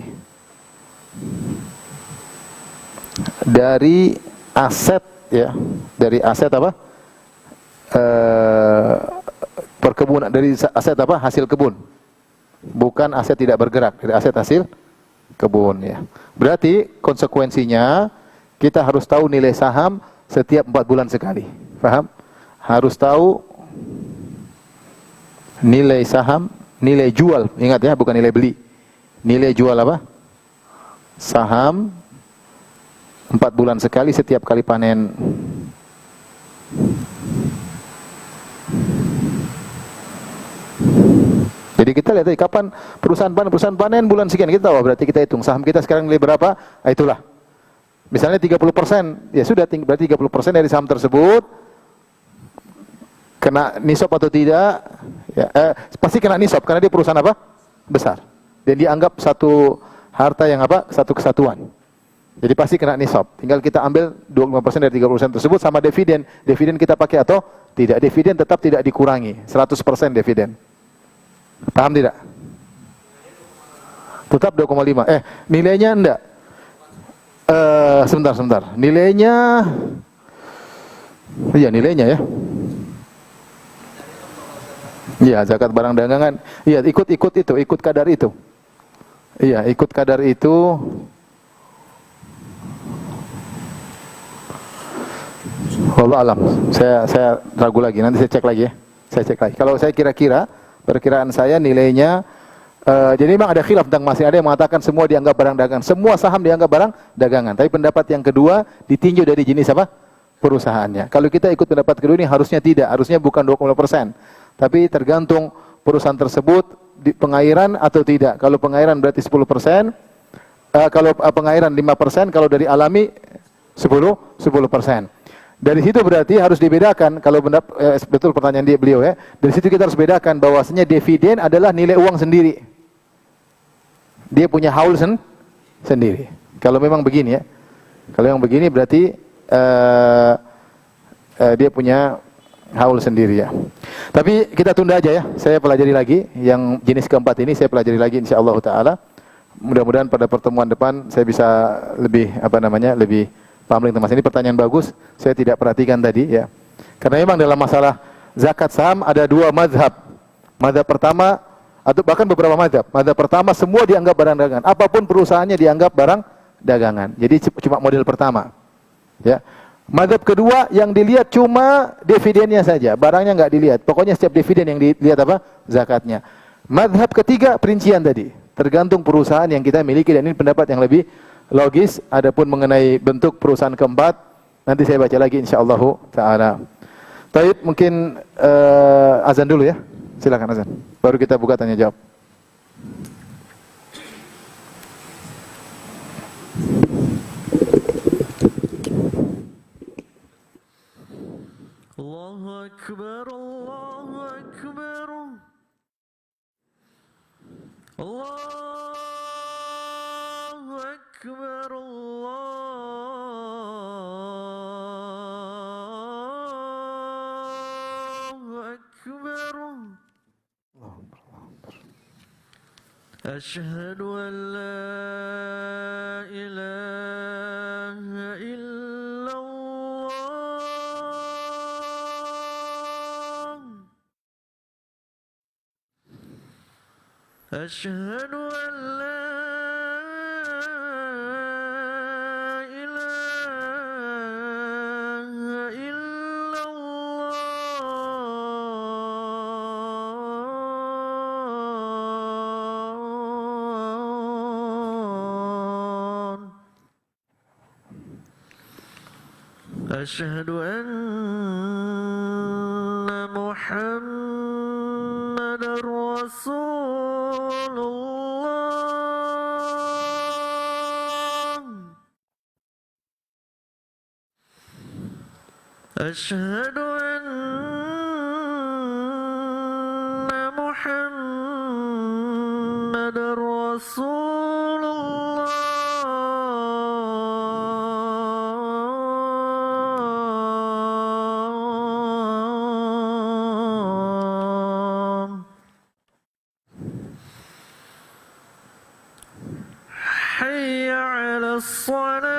Dari aset ya, dari aset apa? Perkebunan, dari aset apa? Hasil kebun. Bukan aset tidak bergerak, dari aset hasil kebun ya. Berarti konsekuensinya kita harus tahu nilai saham setiap 4 bulan sekali. Paham? Harus tahu nilai saham, nilai jual, ingat ya, bukan nilai beli. Nilai jual apa? Saham 4 bulan sekali setiap kali panen. Jadi kita lihat kapan perusahaan panen bulan sekian, kita tahu, berarti kita hitung saham kita sekarang nilai berapa, itulah. Misalnya 30%, ya sudah, berarti 30% dari saham tersebut kena nisab atau tidak, ya, pasti kena nisab karena dia perusahaan apa? Besar. Dan dianggap satu harta yang apa? Satu kesatuan. Jadi pasti kena nisab. Tinggal kita ambil 25% dari 30% tersebut sama dividen. Dividen kita pakai atau tidak? Dividen tetap tidak dikurangi, 100% dividen. Paham tidak? Tetap 2,5. Nilainya enggak. Sebentar. Nilainya, iya nilainya ya. Iya, zakat barang dagangan. Iya, ikut kadar itu. Iya, ikut kadar itu. Wallahu alam. Saya ragu lagi. Nanti saya cek lagi ya. Saya cek lagi. Kalau saya kira-kira, perkiraan saya nilainya, jadi memang ada khilaf tentang masih ada yang mengatakan semua dianggap barang dagangan. Semua saham dianggap barang dagangan. Tapi pendapat yang kedua ditinjau dari jenis apa? Perusahaannya. Kalau kita ikut pendapat kedua ini harusnya tidak. Harusnya bukan 20%. Tapi tergantung perusahaan tersebut di pengairan atau tidak. Kalau pengairan berarti 10%. Kalau pengairan 5%. Kalau dari alami 10%. Dari situ berarti harus dibedakan, kalau betul pertanyaan beliau ya. Dari situ kita harus bedakan bahwasanya dividen adalah nilai uang sendiri. Dia punya haul sendiri. Kalau memang begini ya. Kalau yang begini berarti dia punya haul sendiri ya. Tapi kita tunda aja ya. Saya pelajari lagi yang jenis keempat ini, saya pelajari lagi insyaallah taala. Mudah-mudahan pada pertemuan depan saya bisa lebih lebih paham tentang masalah ini. Pertanyaan bagus, saya tidak perhatikan tadi ya. Karena memang dalam masalah zakat saham ada 2 mazhab. Mazhab pertama atau bahkan beberapa mazhab. Mazhab pertama semua dianggap barang dagangan. Apapun perusahaannya dianggap barang dagangan. Jadi cuma model pertama. Ya. Mazhab kedua yang dilihat cuma dividennya saja, barangnya nggak dilihat. Pokoknya setiap dividen yang dilihat apa? Zakatnya. Mazhab ketiga perincian tadi, tergantung perusahaan yang kita miliki, dan ini pendapat yang lebih logis. Adapun mengenai bentuk perusahaan keempat, nanti saya baca lagi insyaallah taala. Taib, mungkin azan dulu ya. Silakan azan. Baru kita buka tanya jawab. Allahu Akbar, Allahu Akbar. Allahu Akbar, Allahu Akbar. Asyhadu an la ilaha illallah. Asyhadu an la ilaha illallah. Asyhadu anna محمد رسول الله أشهد أن محمد رسول الله حي على الصلاة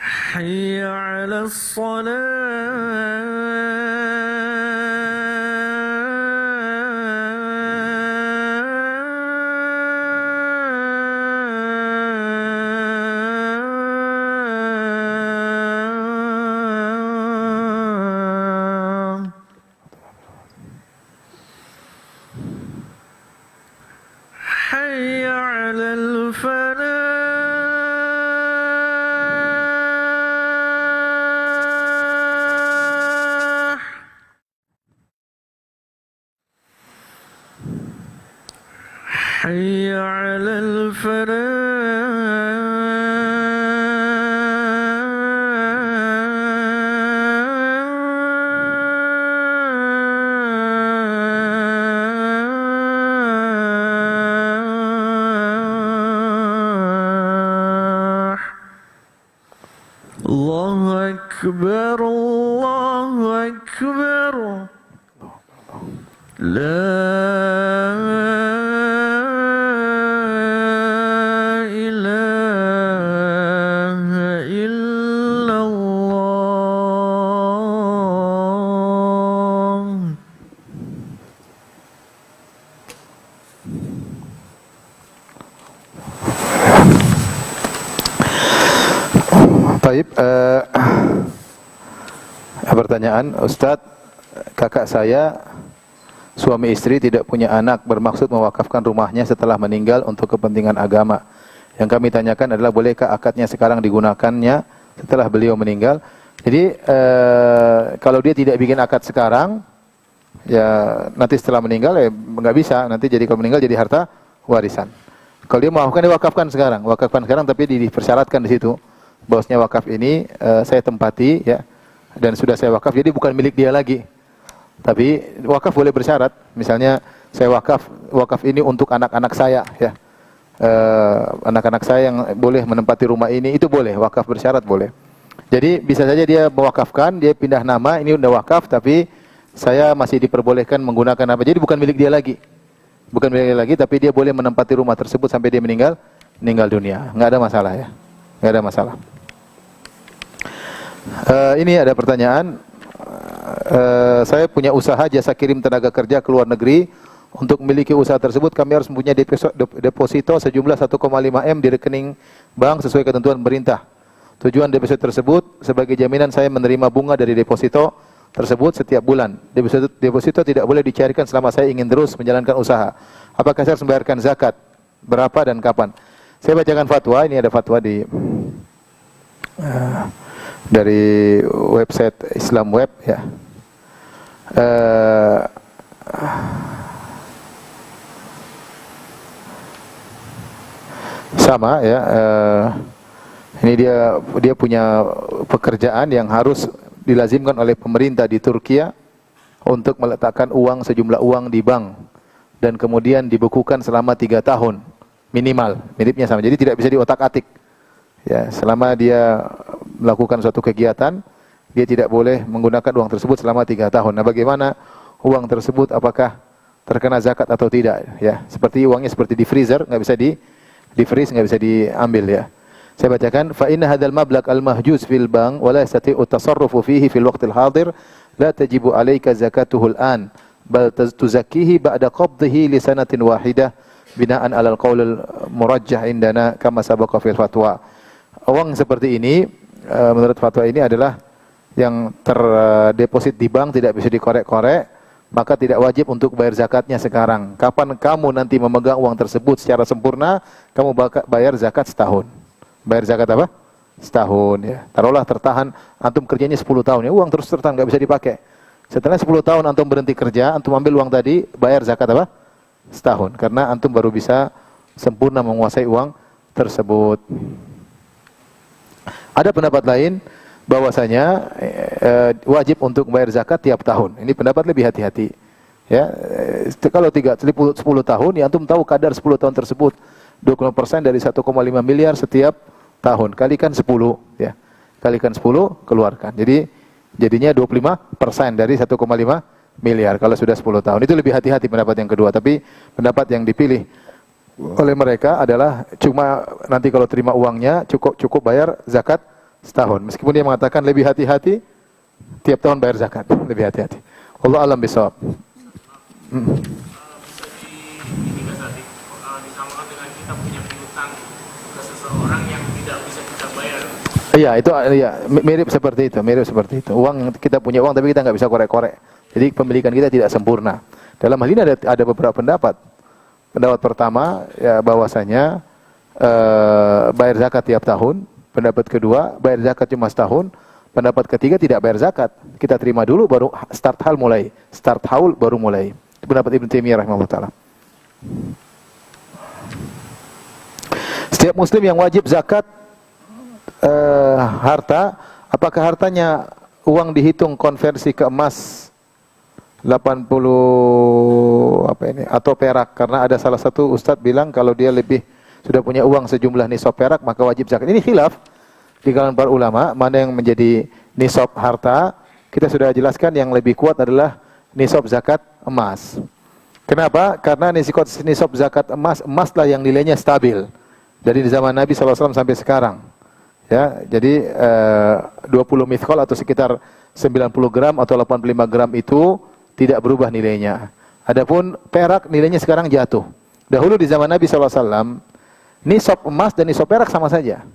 حي على الصلاة حي على الفلاح حي على الفلاح الله أكبر الله أكبر لا إله إلا الله Taib, pertanyaan, Ustadz, kakak saya suami istri tidak punya anak, bermaksud mewakafkan rumahnya setelah meninggal untuk kepentingan agama. Yang kami tanyakan adalah bolehkah akadnya sekarang digunakannya setelah beliau meninggal? Jadi kalau dia tidak bikin akad sekarang, ya nanti setelah meninggal ya nggak bisa. Nanti jadi kalau meninggal jadi harta warisan. Kalau dia mewakafkan, dia wakafkan sekarang, tapi dipersyaratkan di situ. Bosnya wakaf ini saya tempati ya, dan sudah saya wakaf, jadi bukan milik dia lagi. Tapi wakaf boleh bersyarat, misalnya saya wakaf ini untuk anak-anak saya ya, anak-anak saya yang boleh menempati rumah ini, itu boleh, wakaf bersyarat boleh. Jadi bisa saja dia mewakafkan, dia pindah nama, ini udah wakaf, tapi saya masih diperbolehkan menggunakan apa, jadi bukan milik dia lagi, tapi dia boleh menempati rumah tersebut sampai dia meninggal dunia, nggak ada masalah ya, nggak ada masalah. Ini ada pertanyaan. Saya punya usaha jasa kirim tenaga kerja ke luar negeri. Untuk memiliki usaha tersebut kami harus mempunyai deposito sejumlah 1,5 M di rekening bank sesuai ketentuan pemerintah. Tujuan deposito tersebut sebagai jaminan saya menerima bunga dari deposito tersebut setiap bulan. Deposito tidak boleh dicairkan selama saya ingin terus menjalankan usaha. Apakah saya harus membayarkan zakat? Berapa dan kapan? Saya bacakan fatwa. Ini ada fatwa dari website Islam Web ya. Sama ya. Ini dia punya pekerjaan yang harus dilazimkan oleh pemerintah di Turki untuk meletakkan uang sejumlah uang di bank dan kemudian dibukukan selama 3 tahun minimal. Miripnya sama. Jadi tidak bisa diotak-atik. Ya, selama dia melakukan suatu kegiatan, dia tidak boleh menggunakan uang tersebut selama 3 tahun. Nah, bagaimana uang tersebut, apakah terkena zakat atau tidak? Ya, seperti uangnya seperti di freezer, nggak bisa di freeze, nggak bisa diambil ya. Saya bacakan, fa inna hadzal mablagh al-mahjuz fil bank wa la yastati'u at-tasarrufu fihi fil waqtil hadir la tajibu 'alaika zakatuhu al-an bal tuzakkihi ba'da qabdihi li sanatin wahidah bina'an 'alal qaul al-murajjah indana kama sabaqa fil fatwa. Uang seperti ini menurut fatwa ini adalah yang terdeposit di bank, tidak bisa dikorek-korek, maka tidak wajib untuk bayar zakatnya sekarang. Kapan kamu nanti memegang uang tersebut secara sempurna, kamu bayar zakat setahun. Bayar zakat apa? Setahun ya. Taruhlah tertahan, antum kerjanya 10 tahun ya, uang terus tertahan nggak bisa dipakai. Setelah 10 tahun antum berhenti kerja, antum ambil uang tadi, bayar zakat apa? Setahun. Karena antum baru bisa sempurna menguasai uang tersebut. Ada pendapat lain bahwasanya wajib untuk bayar zakat tiap tahun. Ini pendapat lebih hati-hati. Ya, kalau 10 tahun, ya antum tahu kadar 10 tahun tersebut 20% dari 1,5 miliar setiap tahun. Kalikan 10 ya. Kalikan 10 keluarkan. Jadi jadinya 25% dari 1,5 miliar kalau sudah 10 tahun. Itu lebih hati-hati pendapat yang kedua, tapi pendapat yang dipilih oleh mereka adalah cuma nanti kalau terima uangnya cukup bayar zakat setahun. Meskipun dia mengatakan lebih hati-hati tiap tahun bayar zakat, lebih hati-hati. Allah alam bisawab. Disamakan dengan kita punya piutang ke seseorang yang tidak bisa kita bayar. Iya, itu ya, mirip seperti itu. Uang yang kita punya uang tapi kita nggak bisa korek-korek. Jadi pemilikan kita tidak sempurna. Dalam hal ini ada beberapa pendapat. Pendapat pertama ya bahwasanya bayar zakat tiap tahun. Pendapat kedua bayar zakat cuma setahun. Pendapat ketiga tidak bayar zakat. Kita terima dulu baru start haul baru mulai. Itu pendapat Ibnu Taimiyah rahimahullah taala. Setiap muslim yang wajib zakat harta, apakah hartanya uang dihitung konversi ke emas 80 atau perak? Karena ada salah satu ustadz bilang kalau dia sudah punya uang sejumlah nisab perak maka wajib zakat. Ini khilaf di kalangan para ulama mana yang menjadi nisab harta. Kita sudah jelaskan yang lebih kuat adalah nisab zakat emas. Kenapa? Karena nisab zakat emaslah yang nilainya stabil dari zaman Nabi SAW sampai sekarang. Ya, jadi 20 mithqal atau sekitar 90 gram atau 85 gram itu tidak berubah nilainya. Adapun perak nilainya sekarang jatuh. Dahulu di zaman Nabi SAW, nisab emas dan nisab perak sama saja.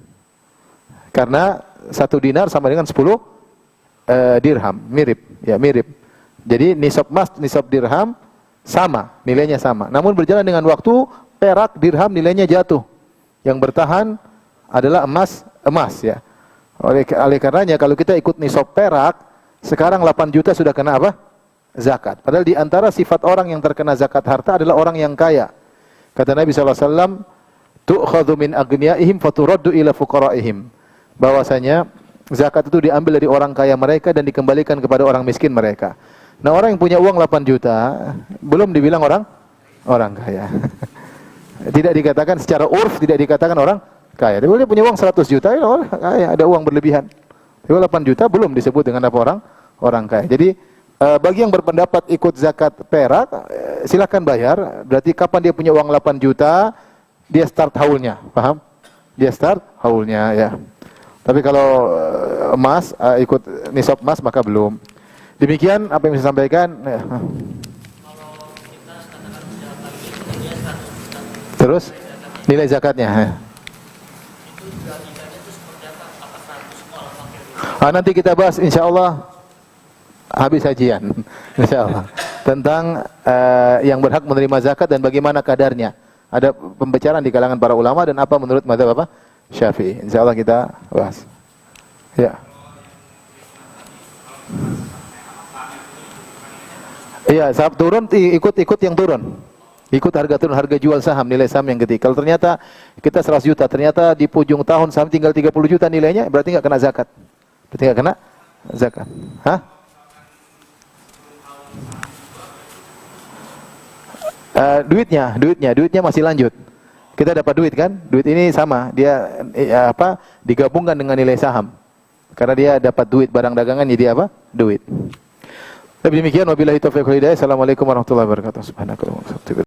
Karena 1 dinar sama dengan 10 dirham, mirip. Jadi nisab emas, nisab dirham sama, nilainya sama. Namun berjalan dengan waktu, perak, dirham nilainya jatuh. Yang bertahan adalah emas ya. Oleh karenanya kalau kita ikut nisab perak, sekarang 8 juta sudah kena apa? Zakat. Padahal di antara sifat orang yang terkena zakat harta adalah orang yang kaya. Kata Nabi SAW, tu'khadhu min agniyaihim faturaddu ila fuqaraihim. Bahwasanya zakat itu diambil dari orang kaya mereka dan dikembalikan kepada orang miskin mereka. Nah, orang yang punya uang 8 juta belum dibilang orang kaya. Tidak dikatakan secara urf, tidak dikatakan orang kaya. Tapi dia punya uang 100 juta, ya orang kaya, ada uang berlebihan. Tapi 8 juta belum disebut dengan apa orang kaya. Jadi bagi yang berpendapat ikut zakat perak, silakan bayar. Berarti kapan dia punya uang 8 juta, dia start haulnya, paham? Dia start haulnya ya. Tapi kalau emas, ikut nisab emas maka belum. Demikian apa yang saya sampaikan. Ya. Terus nilai zakatnya. Nanti kita bahas insyaallah habis hajian, insyaallah, tentang yang berhak menerima zakat dan bagaimana kadarnya. Ada pembicaraan di kalangan para ulama dan apa menurut mazhab apa? Syafi'i. Insyaallah kita bahas. Ya. Iya, saham turun ikut yang turun. Ikut harga turun, harga jual saham, nilai saham yang gede. Kalau ternyata kita 100 juta, ternyata di ujung tahun saham tinggal 30 juta nilainya, berarti enggak kena zakat. Berarti enggak kena zakat. Hah? Duitnya masih lanjut. Kita dapat duit kan? Duit ini sama, dia digabungkan dengan nilai saham. Karena dia dapat duit barang dagangan, jadi apa? Duit. Tapi demikian, wabillahi taufiq wal hidayah. Assalamualaikum warahmatullahi wabarakatuh. Subhanakallahumma wa bihamdika.